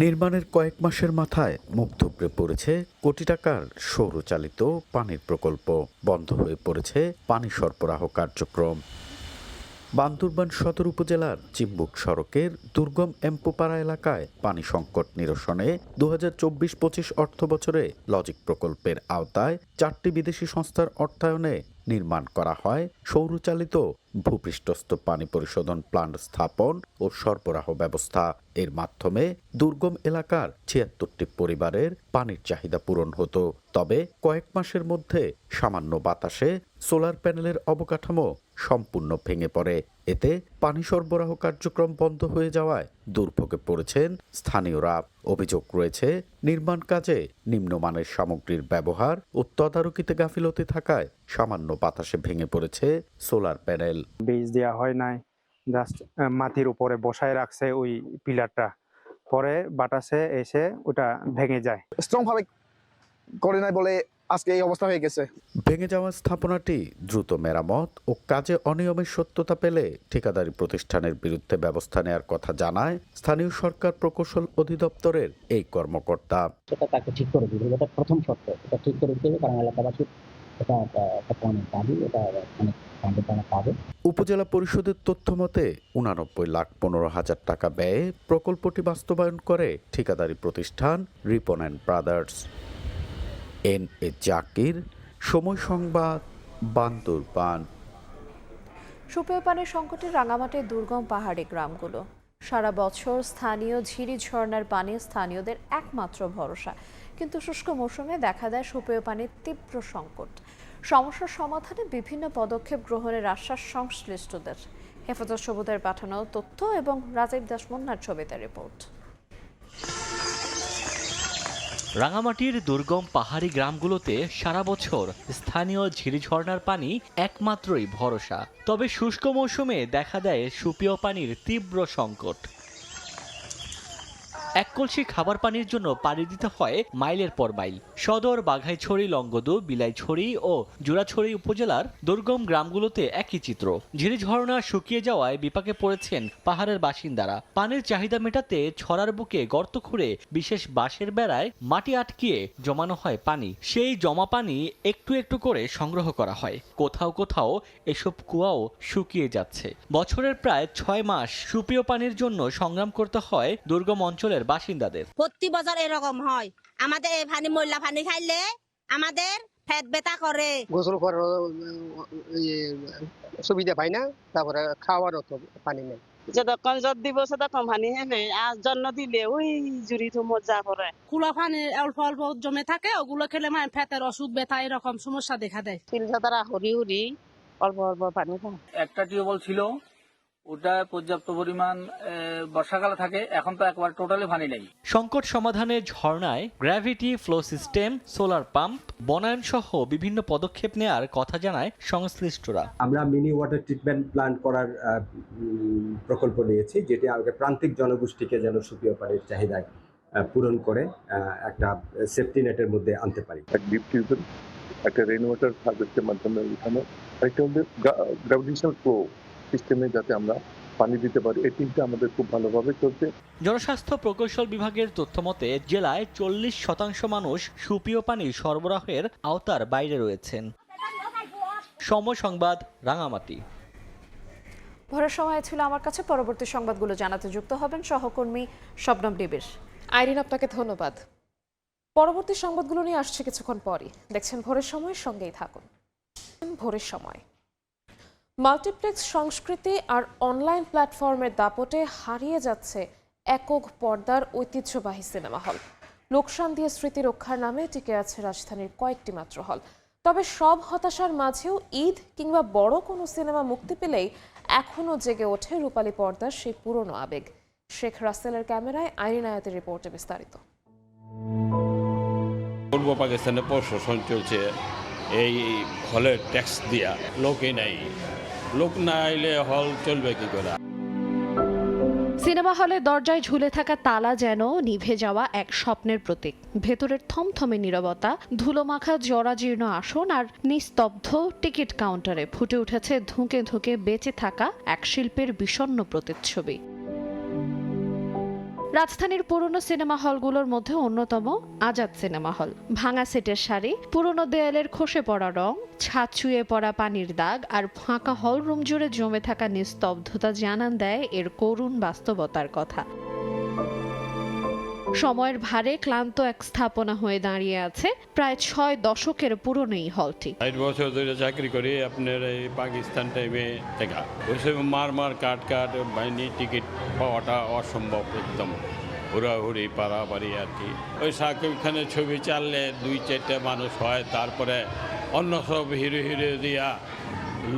নির্মাণের কয়েক মাসের মাথায় মুখ থুবড়ে পড়েছে কোটি টাকার সৌরচালিত পানির প্রকল্প। বন্ধ হয়ে পড়েছে পানি সরবরাহ কার্যক্রম। বান্দরবান সদর উপজেলার চিম্বুক সড়কের দুর্গম এম্পোপাড়া এলাকায় পানি সংকট নিরসনে 2024-25 অর্থ বছরে লজিক প্রকল্পের আওতায় 4টি বিদেশি সংস্থার অর্থায়নে নির্মাণ করা হয় সৌরচালিত ভূপৃষ্ঠস্থ পানি পরিশোধন প্লান্ট স্থাপন ও সরবরাহ ব্যবস্থা। এর মাধ্যমে দুর্গম এলাকার 76টি পরিবারের পানির চাহিদা পূরণ হতো। তবে কয়েক মাসের মধ্যে সামান্য বাতাসে সোলার প্যানেলের অবকাঠামো সম্পূর্ণ ভেঙে পড়ে। এতে পানি সরবরাহ কার্যক্রম বন্ধ হয়ে যাওয়ায় দুর্ভোগে পড়েছেন স্থানীয়রা। অভিযোগ রয়েছে নির্মাণ কাজে নিম্নমানের সামগ্রীর ব্যবহার ও তদারকিতে গাফিলতি থাকায় সামান্য বাতাসে ভেঙে পড়েছে সোলার প্যানেল। বেজ দেওয়া হয় নাই, জাস্ট মাটির উপরে বসায় রাখছে ওই পিলারটা, পরে বাতাসে এসে ওটা ভেঙে যায়। স্ট্রং ভাবে করে নাই বলে আজকে এই অবস্থা হয়ে গেছে। ভেঙে যাওয়া স্থাপনাটি দ্রুত মেরামত ও কাজে অনিয়মের সত্যতা পেলে ঠিকাদারি প্রতিষ্ঠানের বিরুদ্ধে ব্যবস্থা নেওয়ার কথা জানায় স্থানীয় সরকার প্রকৌশল অধিদপ্তরের এই কর্মকর্তা। সেটা তাকে ঠিক করে দিতে হবে, এটা প্রথম শর্ত, এটা ঠিক করে দিতে হবে, কারণ এলাকাবাসী এটা অনেক দাবি, এটা অনেক পাবে। উপজেলা পরিষদের তথ্য মতে 89,15,000 টাকা ব্যয়ে প্রকল্পটি বাস্তবায়ন করে ঠিকাদারি প্রতিষ্ঠান রিপন অ্যান্ড ব্রাদার্স। এন.এ. জাকির, সময় সংবাদ, বান্দরবান। সুপেয় পানির সংকটে রাঙামাটির দুর্গম পাহাড়ি গ্রামগুলো। সারা বছর স্থানীয় ঝিরি ঝর্ণার পানি স্থানীয়দের একমাত্র ভরসা, কিন্তু শুষ্ক মৌসুমে দেখা দেয় সুপেয় পানির তীব্র সংকট। সমস্যার সমাধানে বিভিন্ন পদক্ষেপ গ্রহণের আশ্বাস সংশ্লিষ্টদের। হেফাজত সবুজের পাঠানো তথ্য এবং রাজীব দাস মুন্নার ছবিতে রিপোর্ট। রাঙামাটির দুর্গম পাহাড়ি গ্রামগুলোতে সারা বছর স্থানীয় ঝিরিঝর্ণার পানি একমাত্রই ভরসা। তবে শুষ্ক মৌসুমে দেখা দেয় সুপেয় পানির তীব্র সংকট। এক কলসি খাবার পানির জন্য পাড়ি দিতে হয় মাইলের পর মাইল। সদর, বাঘাইছড়ি, লংগদু, বিলাইছড়ি ও জোড়াছড়ি উপজেলার দুর্গম গ্রামগুলোতে একই চিত্র। ঝিরিঝর্ণা শুকিয়ে যাওয়ায় বিপাকে পড়েছেন পাহাড়ের বাসিন্দারা। পানির চাহিদা মেটাতে ছড়ার বুকে গর্ত খুঁড়ে বিশেষ বাঁশের বেড়ায় মাটি আটকিয়ে জমানো হয় পানি। সেই জমা পানি একটু একটু করে সংগ্রহ করা হয়। কোথাও কোথাও এসব কুয়াও শুকিয়ে যাচ্ছে। বছরের প্রায় 6 মাস সুপেয় পানির জন্য সংগ্রাম করতে হয় দুর্গম অঞ্চলের বাসিন্দাদের। প্রতি বছর এরকম হয়। আমাদের এই পানি ময়লা পানি খাইলে আমাদের পেট ব্যথা করে, গোসল করার সুবিধা পাই না, তারপরে খাওয়ারও তো পানি নেই। যতক্ষণ জল দিব ততক্ষণ পানি হেনে আর জন্য দিলে ওই জুড়ি তো মজা করে। কুলা পানি অল্প অল্প জমে থাকে, ওগুলো খেলে মানে পেটের অসুখ ব্যথা এরকম সমস্যা দেখা দেয়। তারা হরি হরি অল্প অল্প পানি খায়। একটা টিউবওয়েল ছিল, ওটা পর্যাপ্ত পরিমাণ বর্ষাকালে থাকে, এখন তো একবার টোটালি পানি নেই। সংকট সমাধানে ঝর্ণায় gravity flow system, solar pump, বনায়ন সহ বিভিন্ন পদক্ষেপ নেওয়ার কথা জানায় সংশ্লিষ্টরা। আমরা মিনি ওয়াটার ট্রিটমেন্ট প্ল্যান্ট করার প্রকল্প নিয়েছি, যেটি আমাদের প্রান্তিক জনগোষ্ঠীকে যেন সুপেয় পানির চাহিদা পূরণ করে একটা সেফটি নেটের মধ্যে আনতে পারি। একটা রেইন ওয়াটার হারভেস্টের মাধ্যমে এখানে একটা গ্র্যাভিটেশনাল ফ্লো সিস্টেমে যাতে আমরা পানি দিতে পারি, এই তিনটা আমাদের খুব ভালোভাবে চলছে। জনস্বাস্থ্য প্রকৌশল বিভাগের তথ্য মতে জেলায় 40% মানুষ সুপেয় পানি সরবরাহের আওতার বাইরে রয়েছেন। সময় সংবাদ, রাঙামাটি। ভোরের সময় ছিল আমার কাছে। পরবর্তী সংবাদগুলো জানাতে যুক্ত হবেন সহকর্মী শবনম ডিবির। আইরিন, আপনাকে ধন্যবাদ। পরবর্তী সংবাদগুলো নিয়ে আসছে কিছুক্ষণ পরই। দেখছেন ভোরের সময়ের সঙ্গেই থাকুন। ভোরের সময়। মাল্টিপ্লেক্স সংস্কৃতি আর অনলাইন প্ল্যাটফর্মের দাপটে হারিয়ে যাচ্ছে একক পর্দার ঐতিহ্যবাহী সিনেমা হল। লোকসান দিয়ে স্মৃতি রক্ষার নামে টিকে আছে রাজধানীর কয়েকটি মাত্র হল। তবে সব হতাশার মাঝেও ঈদ কিংবা বড় কোনো সিনেমা মুক্তি পেলেই এখনও জেগে ওঠে রূপালী পর্দার সেই পুরনো আবেগ। শেখ রাসেলের ক্যামেরায় আইরিন আয়াতের রিপোর্টে বিস্তারিত। পূর্ব পাকিস্তানে প্রশাসন চলছে, এই হলের ট্যাক্স দিয়া লোকই নাই, লোক না আইলে হল চলবে কি করে? সিনেমা হলে দরজায় ঝুলে থাকা তালা যেন নিভে যাওয়া এক স্বপ্নের প্রতীক। ভেতরের থমথমে নীরবতা, ধুলোমাখা জরাজীর্ণ আসন আর নিস্তব্ধ টিকিট কাউন্টারে ফুটে উঠেছে ধুঁকে ধুঁকে বেঁচে থাকা এক শিল্পের বিষণ্ণ প্রতিচ্ছবি। রাজধানীর পুরনো সিনেমা হলগুলোর মধ্যে অন্যতম আজাদ সিনেমা হল। ভাঙা সেটের সারি, পুরনো দেয়ালের খসে পড়া রং, ছাদ ছুঁয়ে পড়া পানির দাগ আর ফাঁকা হল রুম জুড়ে জমে থাকা নিস্তব্ধতা জানান দেয় এর করুণ বাস্তবতার কথা। সময়ের ভারে ক্লান্ত এক স্থাপনা হয়ে দাঁড়িয়ে আছে প্রায় 6 দশকের পুরনো এই হলটি। 8 বছর ধরে চাকরি করি আপনার এই পাকিস্তান টাইমে থেকে, ওইসব মার কাট বাহিনী টিকিট পাওয়াটা অসম্ভব, একদম হুড়াহুড়ি পারাপারি আর কি। ওই সাকিব খানের ছবি চাললে 2-4টা মানুষ হয়, তারপরে অন্য সব হিরো দিয়া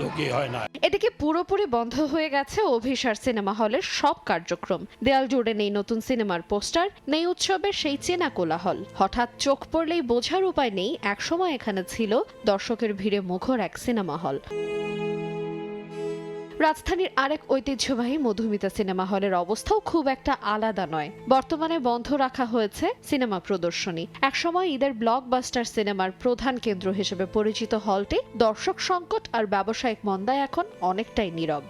লোকই হয় না। এদিকে পুরোপুরি বন্ধ হয়ে গেছে অভিসার সিনেমা হলের সব কার্যক্রম। দেয়াল জুড়ে নেই নতুন সিনেমার পোস্টার, নেই উৎসবের সেই চেনা কোলাহল। হঠাৎ চোখ পড়লেই বোঝার উপায় নেই একসময় এখানে ছিল দর্শকের ভিড়ে মুখর এক সিনেমা হল। রাজধানীর আরেক ঐতিহ্যবাহী মধুমিতা সিনেমা হলের অবস্থাও খুব একটা আলাদা নয়। বর্তমানে বন্ধ রাখা হয়েছে সিনেমা প্রদর্শনী। একসময় ঈদের ব্লকবাস্টার সিনেমার প্রধান কেন্দ্র হিসেবে পরিচিত হলটি দর্শক সংকট আর ব্যবসায়িক মন্দায় এখন অনেকটাই নীরব।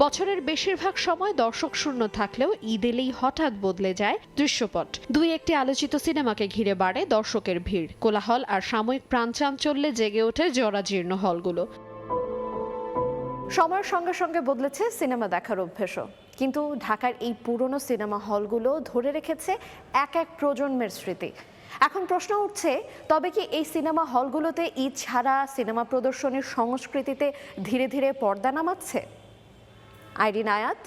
বছরের বেশিরভাগ সময় দর্শক শূন্য থাকলেও ঈদ এলেই হঠাৎ বদলে যায় দৃশ্যপট। 2-1টি আলোচিত সিনেমাকে ঘিরে বাড়ে দর্শকের ভিড়। কোলাহল আর সাময়িক প্রাণচাঞ্চল্যে জেগে ওঠে জরাজীর্ণ হলগুলো। সময়ের সঙ্গে সঙ্গে বদলেছে সিনেমা দেখার অভ্যেসও, কিন্তু ঢাকার এই পুরনো সিনেমা হলগুলো ধরে রেখেছে এক প্রজন্মের স্মৃতি। এখন প্রশ্ন উঠছে, তবে কি এই সিনেমা হলগুলোতে ঈদ ছাড়া সিনেমা প্রদর্শনীর সংস্কৃতিতে ধীরে ধীরে পর্দা নামাচ্ছে? আইরিন আয়াত,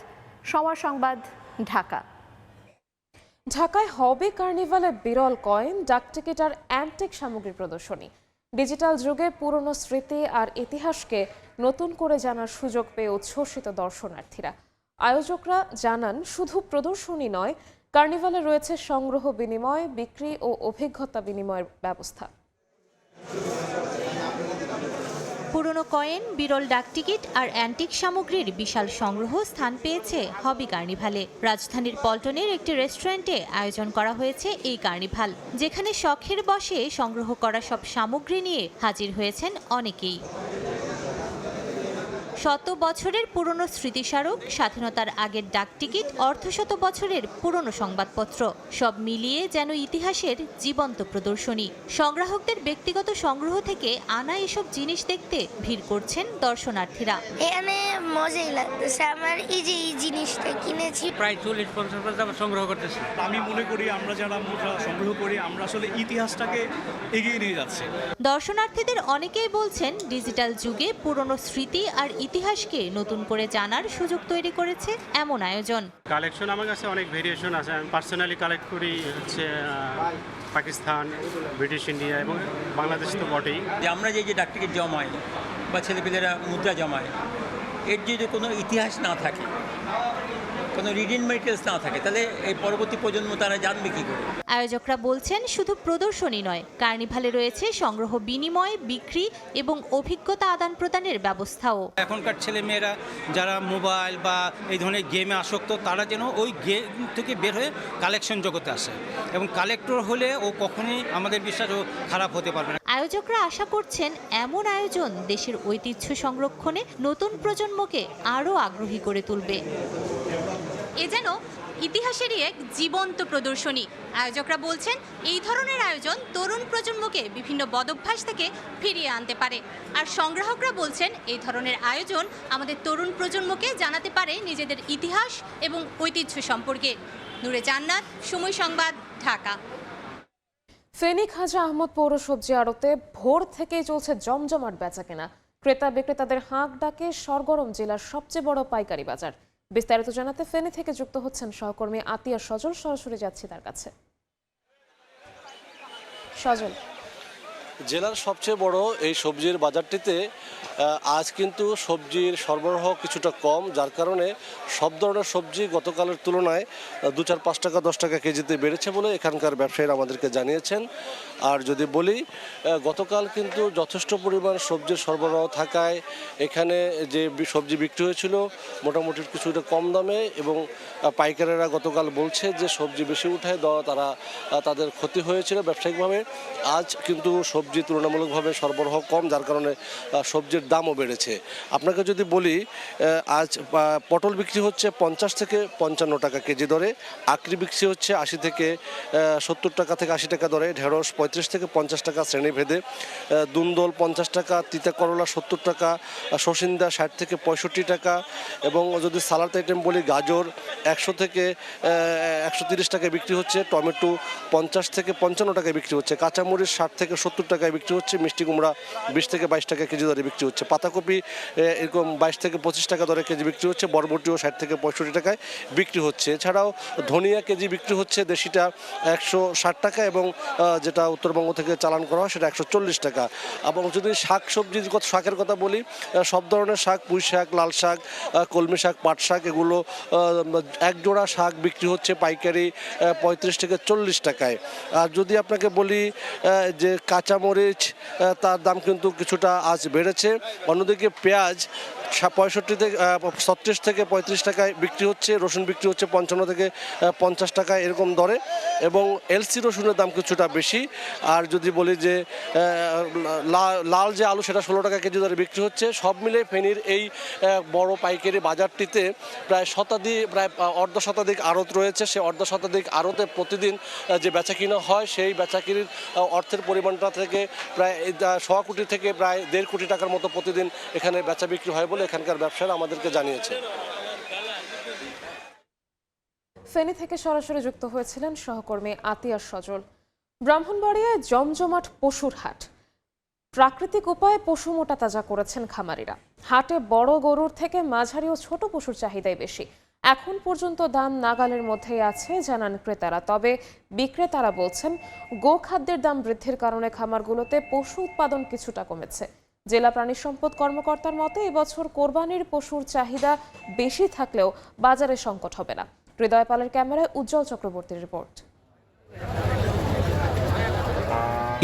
সময় সংবাদ, ঢাকা। ঢাকায় হবে কার্নিভালের বিরল কয়েন, ডাকটিকিট আর অ্যান্টিক সামগ্রী প্রদর্শনী। ডিজিটাল যুগে পুরনো স্মৃতি আর ইতিহাসকে নতুন করে জানার সুযোগ পেয়ে উচ্ছ্বসিত দর্শনার্থীরা। আয়োজকরা জানান, শুধু প্রদর্শনী নয়, কার্নিভালে রয়েছে সংগ্রহ বিনিময়, বিক্রি ও অভিজ্ঞতা বিনিময়ের ব্যবস্থা। পুরনো কয়েন, বিরল ডাকটিকিট আর অ্যান্টিক সামগ্রীর বিশাল সংগ্রহ স্থান পেয়েছে হবি কার্নিভালে। রাজধানীর পল্টনের একটি রেস্টুরেন্টে আয়োজন করা হয়েছে এই কার্নিভাল, যেখানে শখের বশে সংগ্রহ করা সব সামগ্রী নিয়ে হাজির হয়েছেন অনেকেই। শত বছরের পুরনো স্মৃতিস্মারক, স্বাধীনতার আগের ডাকটিকিট, অর্ধশত বছরের পুরনো সংবাদপত্র, সব মিলিয়ে যেন ইতিহাসের জীবন্ত প্রদর্শনী। সংগ্রাহকদের ব্যক্তিগত সংগ্রহ থেকে আনা এসব জিনিস দেখতে ভিড় করছেন দর্শনার্থীরা। এখানে মজাই লাগতেছে, আমার এই যে এই জিনিসটা কিনেছি প্রায় 40-50 সংগ্রহ করতেছি। আমি মনে করি আমরা যারা সংগ্রহ করি, আমরা আসলে ইতিহাসটাকে এগিয়ে নিয়ে যাচ্ছি। দর্শনার্থীদের অনেকেই বলছেন, ডিজিটাল যুগে পুরনো স্মৃতি আর ইতিহাসকে নতুন করে জানার সুযোগ তৈরি করেছে এমন আয়োজন। কালেকশন আমার কাছে অনেক ভেরিয়েশন আছে। আমি পার্সোনালি কালেক্ট করি হচ্ছে পাকিস্তান, ব্রিটিশ ইন্ডিয়া এবং বাংলাদেশ তো বটেই। যে আমরা যে ডাকটিকিট জমাই বা ছেলেপেলেরা মুদ্রা জমায়, এর যদি কোনো ইতিহাস না থাকে, কোনো রিডিং মেটেরিয়ালস না থাকে, তাহলে এই পরবর্তী প্রজন্ম তারা জানবে কি করে? আয়োজকরা বলছেন, শুধু প্রদর্শনী নয়, কার্নিভালে রয়েছে সংগ্রহ বিনিময়, বিক্রি এবং অভিজ্ঞতা আদান প্রদানের ব্যবস্থাও। এখনকার ছেলে মেয়েরা যারা মোবাইল বা এই ধরনের গেমে আসক্ত, তারা যেন ওই গেম থেকে বের হয়ে কালেকশন জগতে আসে, এবং কালেক্টর হলে ও কখনোই আমাদের বিশ্বাস খারাপ হতে পারবে না। আয়োজকরা আশা করছেন, এমন আয়োজন দেশের ঐতিহ্য সংরক্ষণে নতুন প্রজন্মকে আরও আগ্রহী করে তুলবে। এ যেন ইতিহাসেরই এক জীবন্ত প্রদর্শনী। আয়োজকরা বলছেন, এই ধরনের আয়োজন তরুণ প্রজন্মকে বিভিন্ন বদভ্যাস থেকে ফিরিয়ে আনতে পারে। আর সংগ্রাহকরা বলছেন, এই ধরনের আয়োজন আমাদের তরুণ প্রজন্মকে জানাতে পারে নিজেদের ইতিহাস এবং ঐতিহ্য সম্পর্কে। নূরে জান্নাত, সময় সংবাদ, ঢাকা। ফেনী খাজা আহমদ পৌর সবজি আড়তে ভোর থেকেই চলছে জমজমাট বেচাকেনা। ক্রেতা বিক্রেতাদের হাঁক ডাকে সরগরম জেলার সবচেয়ে বড় পাইকারি বাজার। বিস্তারিত জানাতে ফেনী থেকে যুক্ত হচ্ছেন সহকর্মী আতিয়া সজল। সরাসরি যাচ্ছি তার কাছে। সজল, জেলার সবচেয়ে বড় এই সবজির বাজারটিতে আজ কিন্তু সবজির সরবরাহ কিছুটা কম, যার কারণে সব ধরনের সবজি গতকালের তুলনায় 2-4-5 টাকা 10 টাকা কেজিতে বেড়েছে বলে এখানকার ব্যবসায়ীরা আমাদেরকে জানিয়েছেন। আর যদি বলি, গতকাল কিন্তু যথেষ্ট পরিমাণ সবজির সরবরাহ থাকায় এখানে যে সবজি বিক্রি হয়েছিল মোটামুটি কিছুটা কম দামে, এবং পাইকারেরা গতকাল বলছে যে সবজি বেশি উঠায় তারা তাদের ক্ষতি হয়েছিল ব্যবসায়িকভাবে। আজ কিন্তু সবজি তুলনামূলকভাবে সরবরাহ কম, যার কারণে সবজির দামও বেড়েছে। আপনাকে যদি বলি, আজ পটল বিক্রি হচ্ছে 50 থেকে 55 টাকা কেজি দরে, আকরি বিক্রি হচ্ছে 80 থেকে 70 টাকা থেকে 80 টাকা দরে, ঢেঁড়স 35 থেকে 50 টাকা শ্রেণীভেদে, দুন্দল 50 টাকা, তিতা করলা 70 টাকা, শসিন্দা 60 থেকে 65 টাকা, এবং যদি সালাদ আইটেম বলি, গাজর 100 থেকে 130 টাকায় বিক্রি হচ্ছে, টমেটো 50 থেকে 55 টাকায় বিক্রি হচ্ছে, কাঁচামরিচ 60 থেকে 70 টাকায় বিক্রি হচ্ছে, মিষ্টি কুমড়া 20 থেকে 22 টাকা কেজি দরে বিক্রি হচ্ছে, পাতাকপি এরকম 22 থেকে 25 টাকা দরে কেজি বিক্রি হচ্ছে, বরবটিও 60 থেকে 65 টাকায় বিক্রি হচ্ছে। এছাড়াও ধনিয়া কেজি বিক্রি হচ্ছে দেশিটা 160 টাকা, এবং যেটা উত্তরবঙ্গ থেকে চালান করা হয় সেটা 140 টাকা। এবং যদি শাকের কথা বলি, সব ধরনের শাক, পুঁই শাক, লাল শাক, কলমি শাক, পাট শাক, এগুলো এক জোড়া শাক বিক্রি হচ্ছে পাইকারি 35 থেকে 40 টাকায়। আর যদি আপনাকে বলি যে কাঁচামরিচ, তার দাম কিন্তু কিছুটা আজ বেড়েছে। অন্যদিকে পেঁয়াজ 65 থেকে 36 থেকে 35 টাকায় বিক্রি হচ্ছে, রসুন বিক্রি হচ্ছে 55 থেকে 50 টাকা এরকম দরে, এবং এলসি রসুনের দাম কিছুটা বেশি। আর যদি বলি যে লাল যে আলু, সেটা 16 টাকা কেজি দরে বিক্রি হচ্ছে। সব মিলে ফেনীর এই বড় পাইকারি বাজারটিতে প্রায় অর্ধ শতাধিক আড়ত রয়েছে। সেই অর্ধ শতাধিক আড়তে প্রতিদিন যে বেচা কিনা হয়, সেই বেচা কিনির অর্থের পরিমাণটা থেকে প্রায় 1.25 কোটি থেকে প্রায় 1.5 কোটি টাকার মতো প্রতিদিন এখানে বেচা বিক্রি হয় বলে এখানকার ব্যবসায়ীরা আমাদেরকে জানিয়েছে। ফেনী থেকে সরাসরি যুক্ত হয়েছিলেন সহকর্মী আতিয়া সজল। ব্রাহ্মণবাড়িয়ায় জমজমাট পশুর হাট। প্রাকৃতিক উপায়ে পশু মোটা তাজা করেছেন খামারিরা। হাটে বড় গরুর থেকে মাঝারি ও ছোট পশুর চাহিদাই বেশি। এখন পর্যন্ত দাম নাগালের মধ্যেই আছে জানান ক্রেতারা। তবে বিক্রেতারা বলছেন, গোখাদ্যের দাম বৃদ্ধির কারণে খামারগুলোতে পশু উৎপাদন কিছুটা কমেছে। জেলা প্রাণী সম্পদ কর্মকর্তার মতে এবছর কোরবানির পশুর চাহিদা বেশি থাকলেও বাজারে সংকট হবে না। হৃদয় পালের ক্যামেরায় উজ্জ্বল চক্রবর্তীর রিপোর্ট।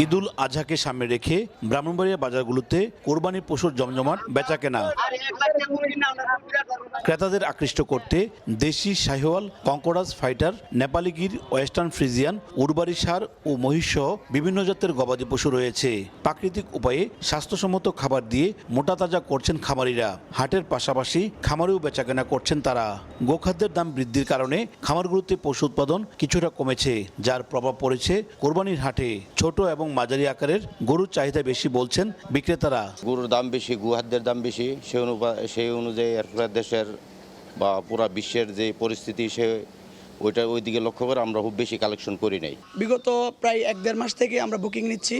ঈদুল আজহাকে সামনে রেখে ব্রাহ্মণবাড়িয়া বাজারগুলোতে কোরবানির পশুর জমজমাট বেচাকেনা। ক্রেতাদের আকৃষ্ট করতে দেশি Sahiwal, Kankrej fighter, Nepali Gir, western Friesian, উরবারি ষাঁড় ও মহিষ সহ বিভিন্ন জাতের গবাদি পশু রয়েছে। প্রাকৃতিক উপায়ে স্বাস্থ্যসম্মত খাবার দিয়ে মোটা তাজা করছেন খামারিরা। হাটের পাশাপাশি খামারেও বেচাকেনা করছেন তারা। গোখাদ্যের দাম বৃদ্ধির কারণে খামারগুলোতে পশু উৎপাদন কিছুটা কমেছে, যার প্রভাব পড়েছে কোরবানির হাটে। ছোট এবং মাঝারি আকারের গরুর চাহিদা বেশি বলছেন বিক্রেতারা। গরুর দাম বেশি, গোখাদ্যের দাম বেশি, সেই অনুযায়ী এরপরে দেশের বা পুরা বিশ্বের যে পরিস্থিতি, ওই দিকে লক্ষ্য করে আমরা খুব বেশি কালেকশন করি নাই। বিগত প্রায় 1-1.5 মাস থেকে আমরা বুকিং নিচ্ছি।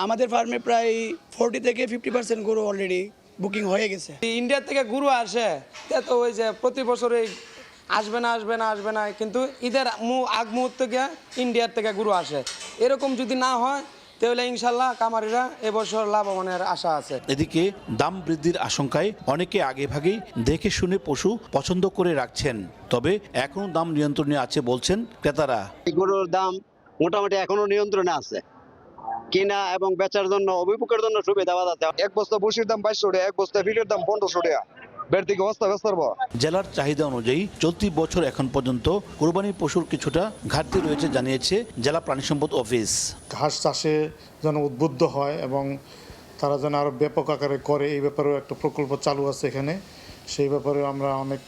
আমাদের ফার্মে প্রায় 40 থেকে 50% গরু অলরেডি বুকিং হয়ে গেছে। ইন্ডিয়া থেকে গরু আসে, তো ওই যে প্রতি বছরে আসবে না, কিন্তু ঈদের আগ মুহূর্তে গিয়ে ইন্ডিয়ার থেকে গরু আসে। এরকম যদি না হয় তাহলে ইনশাল্লাহ খামারিরা এবছর লাভবানের আশা আছে। এদিকে দাম বৃদ্ধির আশঙ্কায় অনেকে আগে ভাগেই দেখে শুনে পশু পছন্দ করে রাখছেন। তবে এখনো দাম নিয়ন্ত্রণে আছে বলছেন ক্রেতারা। গরুর দাম মোটামুটি এখনো নিয়ন্ত্রণে আছে। কিনা এবং বেচার জন্য, অভিমুখের জন্য সুবিধা আছে। এক বস্তা বসির দাম 2200 টাকা, এক বস্তা ফিটের দাম 1500 টাকা। জেলার চাহিদা অনুযায়ী চলতি বছর এখন পর্যন্ত কোরবানির পশুর কিছুটা ঘাটতি রয়েছে জানিয়েছে জেলা প্রাণী সম্পদ অফিস। ঘাস চাষে যেন উদ্বুদ্ধ হয় এবং তারা যেন আরো ব্যাপক আকারে করে, এই ব্যাপারেও একটা প্রকল্প চালু আছে এখানে। সেই ব্যাপারে আমরা অনেক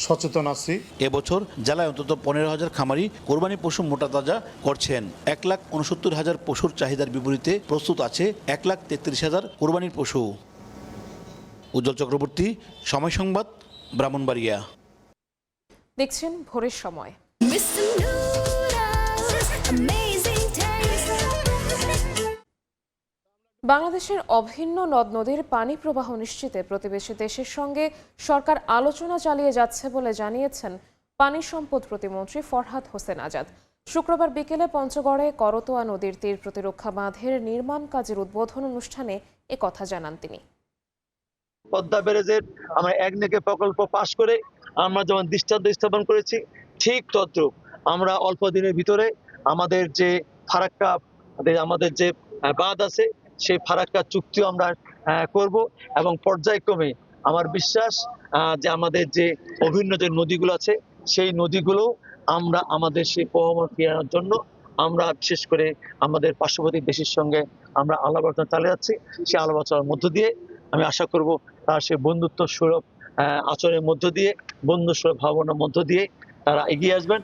সচেতন আছি। এবছর জেলায় অন্তত 15,000 খামারি কোরবানি পশু মোটা তাজা করছেন। 1,69,000 পশুর চাহিদার বিপরীতে প্রস্তুত আছে 1,33,000 কোরবানির পশু। উজ্জ্বল চক্রবর্তী, সময় সংবাদ, ব্রাহ্মণবাড়িয়া। দেখছেন ভোরের সময়। বাংলাদেশের অভিন্ন নদ নদীর পানি প্রবাহ নিশ্চিতে প্রতিবেশী দেশের সঙ্গে সরকার আলোচনা চালিয়ে যাচ্ছে বলে জানিয়েছেন পানি সম্পদ প্রতিমন্ত্রী ফরহাদ হোসেন আজাদ। শুক্রবার বিকেলে পঞ্চগড়ে করতোয়া নদীর তীর প্রতিরক্ষা বাঁধের নির্মাণ কাজের উদ্বোধন অনুষ্ঠানে কথা জানান তিনি। পদ্মা ব্যারেজের আমরা একনেকে প্রকল্প পাশ করে আমরা যেমন দৃষ্টান্ত স্থাপন করেছি, ঠিক তদ্রুপ আমরা অল্প দিনের ভিতরে আমাদের যে ফারাক্কা আমাদের যে বাঁধ আছে সেই ফারাক্কা চুক্তিও আমরা করব এবং পর্যায়ক্রমে আমার বিশ্বাস যে আমাদের যে অভিন্ন যে নদীগুলো আছে সেই নদীগুলো আমরা আমাদের সেই প্রভাব ফেরানোর জন্য আমরা বিশেষ করে আমাদের পার্শ্ববর্তী দেশের সঙ্গে আমরা আলাপ আলোচনা চালিয়ে যাচ্ছি। সেই আলাপ আলোচনার মধ্য দিয়ে আমি আশা করব তার সেই বন্ধুত্ব সুলভ আচরণের মধ্য দিয়ে, বন্ধু সুলভ ভাবনার মধ্য দিয়ে তারা এগিয়ে আসবেন।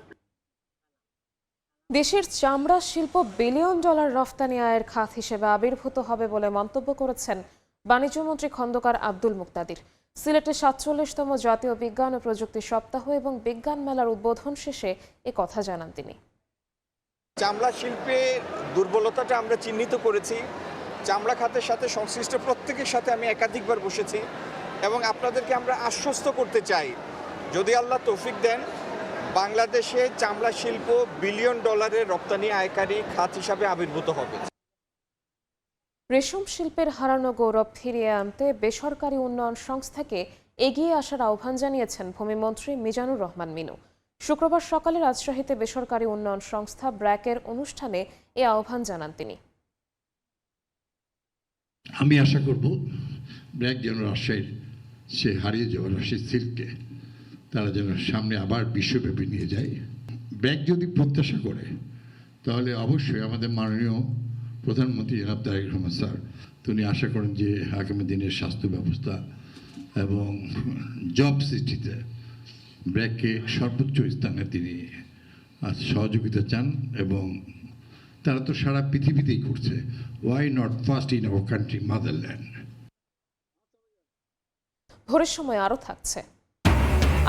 দেশের চামড়া শিল্প বিলিয়ন ডলার রফতানি আয়ের খাত হিসেবে আবির্ভূত হবে বলে মন্তব্য করেছেন বাণিজ্যমন্ত্রী খন্দকার আব্দুল মুক্তাদির। সিলেটে ৪৭তম জাতীয় বিজ্ঞান ও প্রযুক্তি সপ্তাহ এবং বিজ্ঞান মেলার উদ্বোধন শেষে কথা জানান তিনি। চামড়া শিল্পের দুর্বলতাটা আমরা চিহ্নিত করেছি। চামড়া খাতের সাথে সংশ্লিষ্ট প্রত্যেকের সাথে আমি একাধিকবার বসেছি এবং আপনাদেরকে আমরা আশ্বস্ত করতে চাই, যদি আল্লাহ তৌফিক দেন, বাংলাদেশে চামড়া শিল্প বিলিয়ন ডলারের রপ্তানি আয়কারী খাত হিসাবে আবির্ভূত হবে। রেশম শিল্পের হারানো গৌরব ফিরিয়ে আনতে বেসরকারি উন্নয়ন সংস্থাকে এগিয়ে আসার আহ্বান জানিয়েছেন ভূমিমন্ত্রী মিজানুর রহমান মিনু। শুক্রবার সকালে রাজশাহীতে বেসরকারি উন্নয়ন সংস্থা ব্র্যাকের অনুষ্ঠানে এ আহ্বান জানান তিনি। আমি আশা করব ব্র্যাক যেন রাজশাহীর সে হারিয়ে যাওয়া রাজশাহী সিল্ককে তারা যেন সামনে আবার বিশ্বব্যাপী নিয়ে যায়। ব্র্যাক যদি প্রত্যাশা করে তাহলে অবশ্যই আমাদের মাননীয় প্রধানমন্ত্রী জনাব তারেক রহমান স্যার তিনি আশা করেন যে আগামী দিনের স্বাস্থ্য ব্যবস্থা এবং জব সৃষ্টিতে ব্র্যাককে সর্বোচ্চ স্থানে তিনি সহযোগিতা চান এবং তারা তো সারা পৃথিবীতেই করছে। Why not first in our country motherland. ভোরের সময় আরও থাকছে।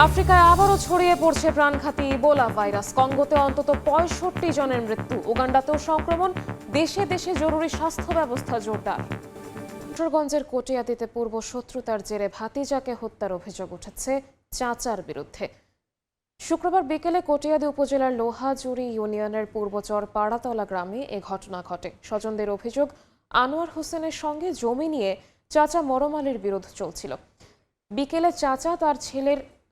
আফ্রিকায় আবারও ছড়িয়ে পড়ছে প্রাণঘাতী ইবোলা ভাইরাস। কঙ্গোতে অন্তত ৬৫ জনের মৃত্যু। উগান্ডাতেও সংক্রমণ। দেশে দেশে জরুরি স্বাস্থ্য ব্যবস্থা জোরদার। কিশোরগঞ্জের কটিয়াদীতে পূর্ব শত্রুতার জেরে ভাতিজাকে হত্যার অভিযোগ উঠেছে চাচার বিরুদ্ধে। শুক্রবার বিকেলে কটিয়াদী উপজেলার লোহাজুড়ি ইউনিয়নের পূর্বচর পাড়াতলা গ্রামে এ ঘটনা ঘটে। স্বজনদের অভিযোগ, আনোয়ার হোসেনের সঙ্গে জমি নিয়ে চাচা মরম আলীর বিরোধ চলছিল। বিকেলে চাচা তার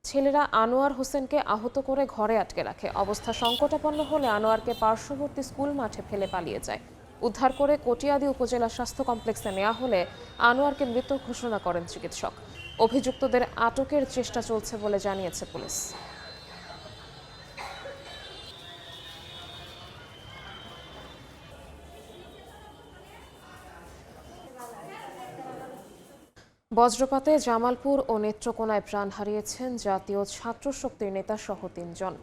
ছেলেরা আনোয়ার হোসেনকে আহত করে ঘরে আটকে রাখে। অবস্থা সংকটাপন্ন হলে আনোয়ারকে পার্শ্ববর্তী স্কুল মাঠে ফেলে পালিয়ে যায়। উদ্ধার করে কটিয়াদী উপজেলা স্বাস্থ্য কমপ্লেক্সে নেওয়া হলে আনোয়ারকে মৃত ঘোষণা করেন চিকিৎসক। অভিযুক্তদের আটকের চেষ্টা চলছে বলে জানিয়েছে পুলিশ। বজ্রপাতে জামালপুর ও নেত্রকোনায় প্রাণ হারিয়েছেন জাতীয় ছাত্র শক্তির নেতা সহ ৩ জন।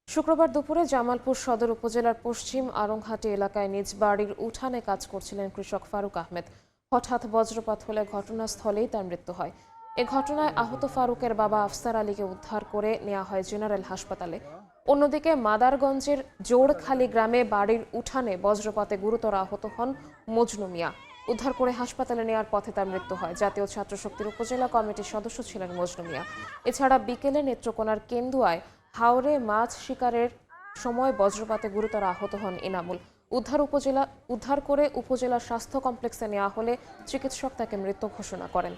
শুক্রবার দুপুরে জামালপুর সদর উপজেলার পশ্চিম আরংহাটি এলাকায় নিজ বাড়ির উঠানে কাজ করছিলেন কৃষক ফারুক আহমেদ। হঠাৎ বজ্রপাত হলে ঘটনাস্থলেই তার মৃত্যু হয়। এ ঘটনায় আহত ফারুকের বাবা আফসার আলীকে উদ্ধার করে নেওয়া হয় জেনারেল হাসপাতালে। অন্যদিকে মাদারগঞ্জের জোড়খালী গ্রামে বাড়ির উঠানে বজ্রপাতে গুরুতর আহত হন মজনু মিয়া। উদ্ধার করে হাসপাতালে নেওয়ার পথে তার মৃত্যু হয়। জাতীয় ছাত্র শক্তির উপজেলা কমিটির সদস্য ছিলেন মজনু মিয়া। এছাড়া বিকেলে নেত্রকোনার কেন্দুয়ায় হাওরে মাছ শিকারের সময় বজ্রপাতে গুরুতর আহত হন ইনামুল। উদ্ধার করে উপজেলা স্বাস্থ্য কমপ্লেক্সে নেওয়া হলে চিকিৎসক তাকে মৃত ঘোষণা করেন।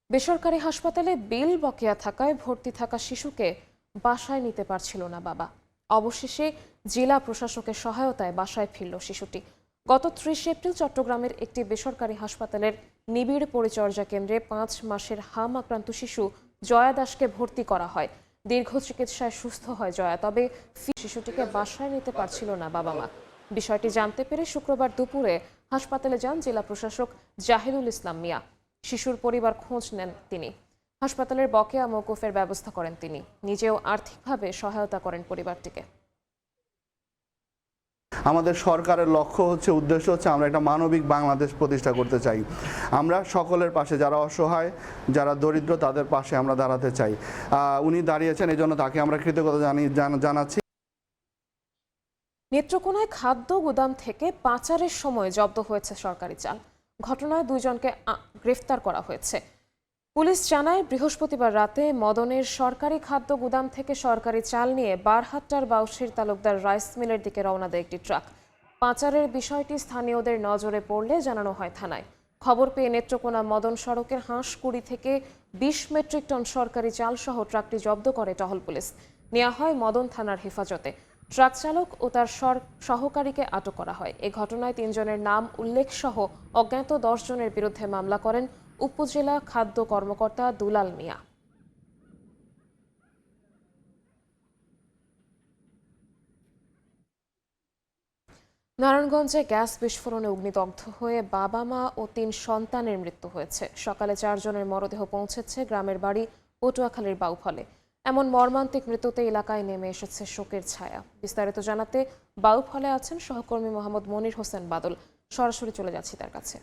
বেসরকারি হাসপাতালে বিল বকেয়া থাকায় ভর্তি থাকা শিশুকে বাসায় নিতে পারছিল না বাবা। অবশেষে জেলা প্রশাসকের সহায়তায় বাসায় ফিরল শিশুটি। গত ৩০ এপ্রিল চট্টগ্রামের একটি বেসরকারি হাসপাতালের নিবিড় পরিচর্যা কেন্দ্রে ৫ মাসের হাম আক্রান্ত শিশু জয়া দাসকে ভর্তি করা হয়। দীর্ঘ চিকিৎসায় সুস্থ হয় জয়া, তবে শিশুটিকে বাসায় নিতে পারছিল না বাবা মা। বিষয়টি জানতে পেরে শুক্রবার দুপুরে হাসপাতালে যান জেলা প্রশাসক জাহিদুল ইসলাম মিয়া। শিশুর পরিবার খোঁজ নেন তিনি। হাসপাতালের বকেয়া মওকুফের ব্যবস্থা করেন তিনি। নিজেও আর্থিকভাবে সহায়তা করেন পরিবারটিকে। আমাদের সরকারের লক্ষ্য হচ্ছে, উদ্দেশ্য হচ্ছে আমরা একটা মানবিক বাংলাদেশ প্রতিষ্ঠা করতে চাই। আমরা সকলের পাশে, যারা অসহায়, যারা দরিদ্র, তাদের পাশে আমরা দাঁড়াতে চাই। উনি দাঁড়িয়েছেন, এই জন্য তাকে আমরা কৃতজ্ঞতা জানাচ্ছি। নেত্রকোনায় খাদ্য গুদাম থেকে পাচারের সময় জব্দ হয়েছে সরকারি চাল। ঘটনায় 2 জনকে গ্রেফতার করা হয়েছে। পুলিশ জানায় বৃহস্পতিবার রাতে মদনের সরকারি খাদ্য গুদাম থেকে সরকারি চাল নিয়ে বারহাট্টার বাউশির তালুকদার রাইস মিলের দিকে রওনা দেয় একটি ট্রাক। পাচারের বিষয়টি স্থানীয়দের নজরে পড়লে জানানো হয় থানায়। খবর পেয়ে নেত্রকোনা মদন সড়কের হাঁসকুড়ি থেকে ২০ মেট্রিক টন সরকারি চাল সহ ট্রাকটি জব্দ করে টহল পুলিশ। নেওয়া হয় মদন থানার হেফাজতে। ট্রাক চালক ও তার সহকারীকে আটক করা হয়। এ ঘটনায় ৩ জনের নাম উল্লেখ সহ অজ্ঞাত ১০ জনের বিরুদ্ধে মামলা করেন উপজেলা খাদ্য কর্মকর্তা দুলাল মিয়া। নারায়ণগঞ্জে গ্যাস বিস্ফোরণে অগ্নিদগ্ধ হয়ে বাবা মা ও ৩ সন্তানের মৃত্যু হয়েছে। সকালে ৪ জনের মরদেহ পৌঁছেছে গ্রামের বাড়ি পটুয়াখালীর বাউফলে। এমন মর্মান্তিক মৃত্যুতে এলাকায় নেমে এসেছে শোকের ছায়া। বিস্তারিত জানাতে বাউফলে আছেন সহকর্মী মোহাম্মদ মনির হোসেন বাদল। সরাসরি চলে যাচ্ছি তার কাছে।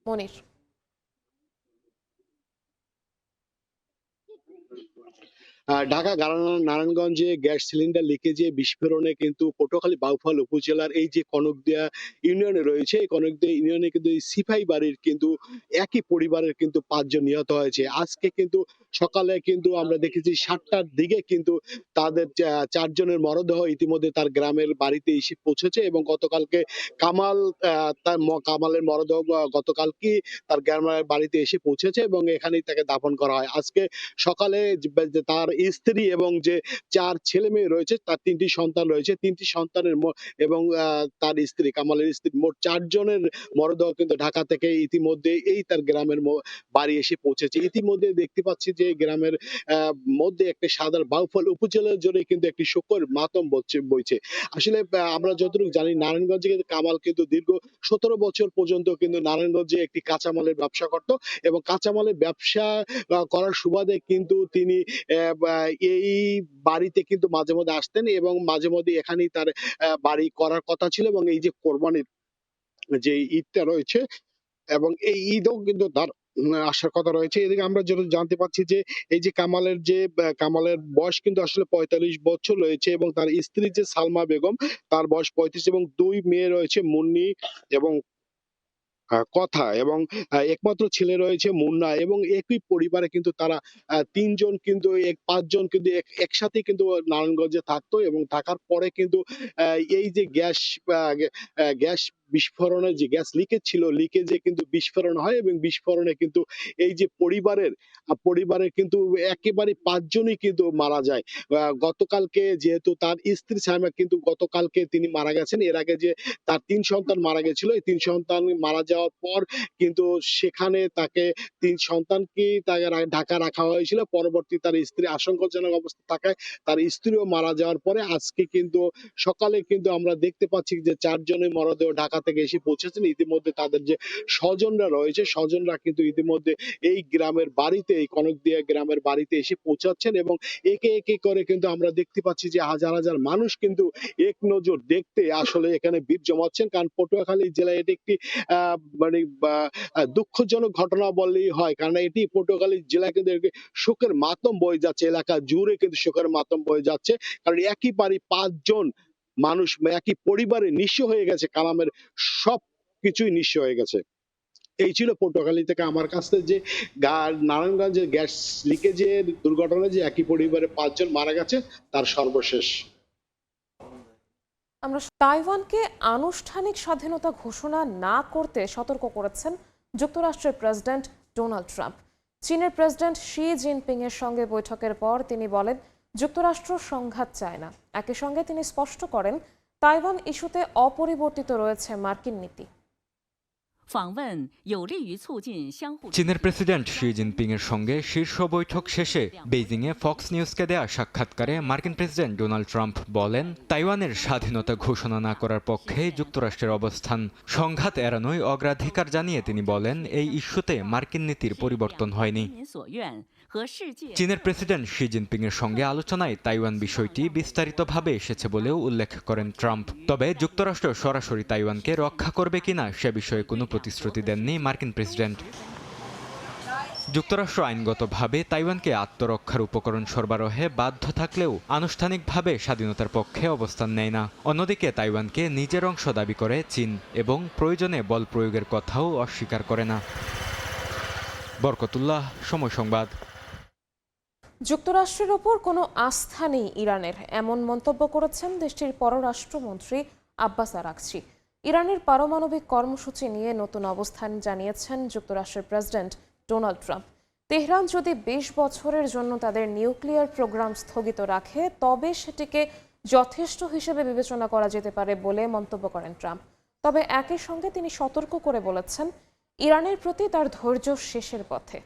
মনির, ঢাকা নারায়ণগঞ্জে গ্যাস সিলিন্ডার লিকেজে বিস্ফোরণে কিন্তু পটুয়াখালী বাউফল উপজেলার এই যে কনকদিয়া ইউনিয়নে রয়েছে, এই কনকদিয়া ইউনিয়নে কিন্তু এই সিপাহী বাড়ির কিন্তু একই পরিবারের কিন্তু ৫ জন নিহত হয়েছে। আজকে কিন্তু সকালে কিন্তু আমরা দেখেছি ৭টার দিকে কিন্তু তাদের ৪ জনের মরদেহ ইতিমধ্যে তার গ্রামের বাড়িতে এসে পৌঁছেছে এবং গতকালকে কামালের মরদেহ গতকালকে তার গ্রামের বাড়িতে এসে পৌঁছেছে এবং এখানেই তাকে দাফন করা হয়। আজকে সকালে তার স্ত্রী এবং যে ৪ ছেলে মেয়ে রয়েছে, তার ৩টি সন্তান রয়েছে, ৩টি সন্তানের এবং তার স্ত্রী কামালের স্ত্রী মোট ৪ জনের মরদেহ কিন্তু ঢাকা থেকে ইতিমধ্যে এই তার গ্রামের বাড়ি এসে পৌঁছেছে। ইতিমধ্যে দেখতে পাচ্ছি যে গ্রামের মধ্যে একটা সাধারণ বাউফল উপজেলার জন্য কিন্তু একটি শোকের মাতম বইছে। আসলে আমরা যতটুকু জানি নারায়ণগঞ্জে কিন্তু কামাল কিন্তু দীর্ঘ ১৭ বছর পর্যন্ত কিন্তু নারায়ণগঞ্জে একটি কাঁচামালের ব্যবসা করত এবং কাঁচামালের ব্যবসা করার সুবাদে কিন্তু তিনি এই বাড়িতে কিন্তু মাঝে মধ্যে আসতেন এবং মাঝে মধ্যে এখানেই তার বাড়ি করার কথা ছিল এবং এই যে কোরবানির যে ঈদটা রয়েছে এবং এই ঈদও কিন্তু তার আসার কথা রয়েছে। এদিকে আমরা যেটা জানতে পারছি যে এই যে কামালের বয়স কিন্তু আসলে ৪৫ বছর রয়েছে এবং তার স্ত্রী যে সালমা বেগম তার বয়স ৩৫ এবং ২ মেয়ে রয়েছে মুন্নি এবং কথা এবং একমাত্র ছেলে রয়েছে মুন্না এবং একই পরিবারে কিন্তু তারা ৩ জন কিন্তু ৫ জন কিন্তু একসাথে কিন্তু নারায়ণগঞ্জে থাকতো এবং থাকার পরে কিন্তু এই যে গ্যাস বিস্ফোরণে যে গ্যাস লিকেজ ছিল, লিকেজে কিন্তু বিস্ফোরণ হয় এবং বিস্ফোরণে কিন্তু এই যে পরিবারের কিন্তু একেবারে ৫ জনই কিন্তু মারা যায়। গতকালকে যেহেতু তার স্ত্রী সাইমা কিন্তু গতকালকে তিনি মারা গেছেন, এর আগে যে তার ৩ সন্তান মারা গেছিল, এই ৩ সন্তান মারা যাওয়ার পর কিন্তু সেখানে তাকে ৩ সন্তানকে তাকে ঢাকা রাখা হয়েছিল। পরবর্তী তার স্ত্রী আশঙ্কাজনক অবস্থা থাকায় তার স্ত্রীও মারা যাওয়ার পরে আজকে কিন্তু সকালে কিন্তু আমরা দেখতে পাচ্ছি যে ৪ জনের মরদেহ ঢাকা থেকে এসে পৌঁছেছেন। ইতিমধ্যে তাদের যে স্বজনরা রয়েছে, স্বজনরা কিন্তু ইতিমধ্যে এই গ্রামের বাড়িতে, এই কনকদিয়া গ্রামের বাড়িতে এসে পৌঁছাচ্ছেন এবং একে একে করে কিন্তু আমরা দেখতে পাচ্ছি যে হাজার হাজার মানুষ কিন্তু এক নজর দেখতে আসলে এখানে ভিড় জমাচ্ছেন। কারণ পটুয়াখালী জেলায় এটি একটি মানে দুঃখজনক ঘটনা বললেই হয়, কারণ এটি পটুয়াখালী জেলায় কিন্তু শোকের মাতম বয়ে যাচ্ছে, এলাকা জুড়ে কিন্তু শোকের মাতম বয়ে যাচ্ছে। কারণ একই বাড়ি ৫ জন মানুষ একই পরিবারে নিঃস্ব হয়ে গেছে, কালামের সব কিছুই নিঃস্ব হয়ে গেছে। এই ছিল পটুয়াখালী থেকে আমার কাছে যে নারায়ণগঞ্জের গ্যাস লিকেজের দুর্ঘটনায় যে একই পরিবারে ৫ জন মারা গেছে তার সর্বশেষ। আমরা তাইওয়ানকে আনুষ্ঠানিক স্বাধীনতা ঘোষণা না করতে সতর্ক করেছেন যুক্তরাষ্ট্রের প্রেসিডেন্ট ডোনাল্ড ট্রাম্প। চীনের প্রেসিডেন্ট শি জিনপিং এর সঙ্গে বৈঠকের পর তিনি বলেন যুক্তরাষ্ট্র সংঘাত চায় না। একই সঙ্গে তিনি স্পষ্ট করেন তাইওয়ান ইস্যুতে অপরিবর্তিত রয়েছে মার্কিন নীতি। চীনের প্রেসিডেন্ট শি জিনপিং এর সঙ্গে শীর্ষ বৈঠক শেষে বেইজিংয়ে ফক্স নিউজকে দেয়া সাক্ষাৎকারে মার্কিন প্রেসিডেন্ট ডোনাল্ড ট্রাম্প বলেন তাইওয়ানের স্বাধীনতা ঘোষণা না করার পক্ষে যুক্তরাষ্ট্রের অবস্থান। সংঘাত এড়ানোই অগ্রাধিকার জানিয়ে তিনি বলেন এই ইস্যুতে মার্কিন নীতির পরিবর্তন হয়নি। চীনের প্রেসিডেন্ট শি জিনপিং এর সঙ্গে আলোচনায় তাইওয়ান বিষয়টি বিস্তারিতভাবে এসেছে বলেও উল্লেখ করেন ট্রাম্প। তবে যুক্তরাষ্ট্র সরাসরি তাইওয়ানকে রক্ষা করবে কিনা সে বিষয়ে কোনো প্রতিশ্রুতি দেননি মার্কিন প্রেসিডেন্ট। যুক্তরাষ্ট্র আইনগতভাবে তাইওয়ানকে আত্মরক্ষার উপকরণ সরবরাহে বাধ্য থাকলেও আনুষ্ঠানিকভাবে স্বাধীনতার পক্ষে অবস্থান নেয় না। অন্যদিকে তাইওয়ানকে নিজের অংশ দাবি করে চীন এবং প্রয়োজনে বল প্রয়োগের কথাও অস্বীকার করে না। বরকতুল্লাহ, সময় সংবাদ। যুক্তরাষ্ট্রের ওপর কোনো আস্থা নেই ইরানের, এমন মন্তব্য করেছেন দেশটির পররাষ্ট্রমন্ত্রী আব্বাস আরাকচি। ইরানের পারমাণবিক কর্মসূচি নিয়ে নতুন অবস্থান জানিয়েছেন যুক্তরাষ্ট্রের প্রেসিডেন্ট ডোনাল্ড ট্রাম্প। তেহরান যদি 20 বছরের জন্য তাদের নিউক্লিয়ার প্রোগ্রাম স্থগিত রাখে তবে সেটিকে যথেষ্ট হিসেবে বিবেচনা করা যেতে পারে বলে মন্তব্য করেন ট্রাম্প। তবে একই সঙ্গে তিনি সতর্ক করে বলেছেন ইরানের প্রতি তার ধৈর্য শেষের পথে।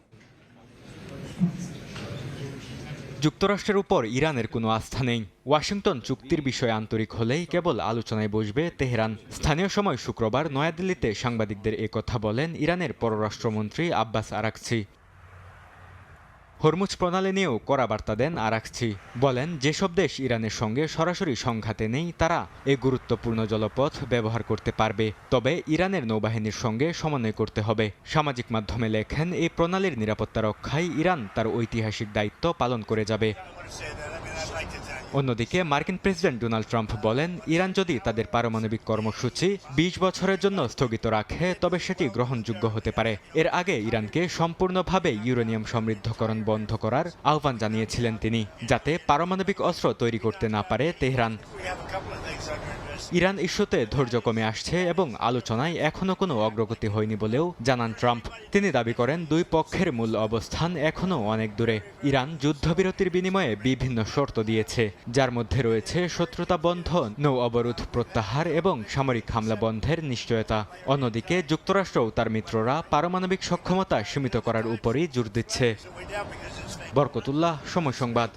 যুক্তরাষ্ট্রের উপর ইরানের কোনো আস্থা নেই। ওয়াশিংটন চুক্তির বিষয়ে আন্তরিক হলেই কেবল আলোচনায় বসবে তেহরান। স্থানীয় সময় শুক্রবার নয়াদিল্লিতে সাংবাদিকদের একথা বলেন ইরানের পররাষ্ট্রমন্ত্রী আব্বাস আরাকচি। হরমুজ প্রণালী নিয়েও কড়া বার্তা দেন আরাকচি। বলেন, যেসব দেশ ইরানের সঙ্গে সরাসরি সংঘাতে নেই তারা এই গুরুত্বপূর্ণ জলপথ ব্যবহার করতে পারবে, তবে ইরানের নৌবাহিনীর সঙ্গে সমন্বয় করতে হবে। সামাজিক মাধ্যমে লেখেন, এই প্রণালীর নিরাপত্তা রক্ষায় ইরান তার ঐতিহাসিক দায়িত্ব পালন করে যাবে। অন্যদিকে মার্কিন প্রেসিডেন্ট ডোনাল্ড ট্রাম্প বলেন, ইরান যদি তাদের পারমাণবিক কর্মসূচি 20 বছরের জন্য স্থগিত রাখে তবে সেটি গ্রহণযোগ্য হতে পারে। এর আগে ইরানকে সম্পূর্ণভাবে ইউরেনিয়াম সমৃদ্ধকরণ বন্ধ করার আহ্বান জানিয়েছিলেন তিনি, যাতে পারমাণবিক অস্ত্র তৈরি করতে না পারে তেহরান। ইরান ইস্যুতে ধৈর্য কমে আসছে এবং আলোচনায় এখনো কোনো অগ্রগতি হয়নি বলেও জানান ট্রাম্প। তিনি দাবি করেন, দুই পক্ষের মূল অবস্থান এখনো অনেক দূরে। ইরান যুদ্ধবিরতির বিনিময়ে বিভিন্ন শর্ত দিয়েছে, যার মধ্যে রয়েছে শত্রুতা বন্ধ, নৌ অবরোধ প্রত্যাহার এবং সামরিক হামলা বন্ধের নিশ্চয়তা। অন্যদিকে যুক্তরাষ্ট্র ও তার মিত্ররা পারমাণবিক সক্ষমতা সীমিত করার উপরই জোর দিচ্ছে। বরকতুল্লাহ, সময় সংবাদ।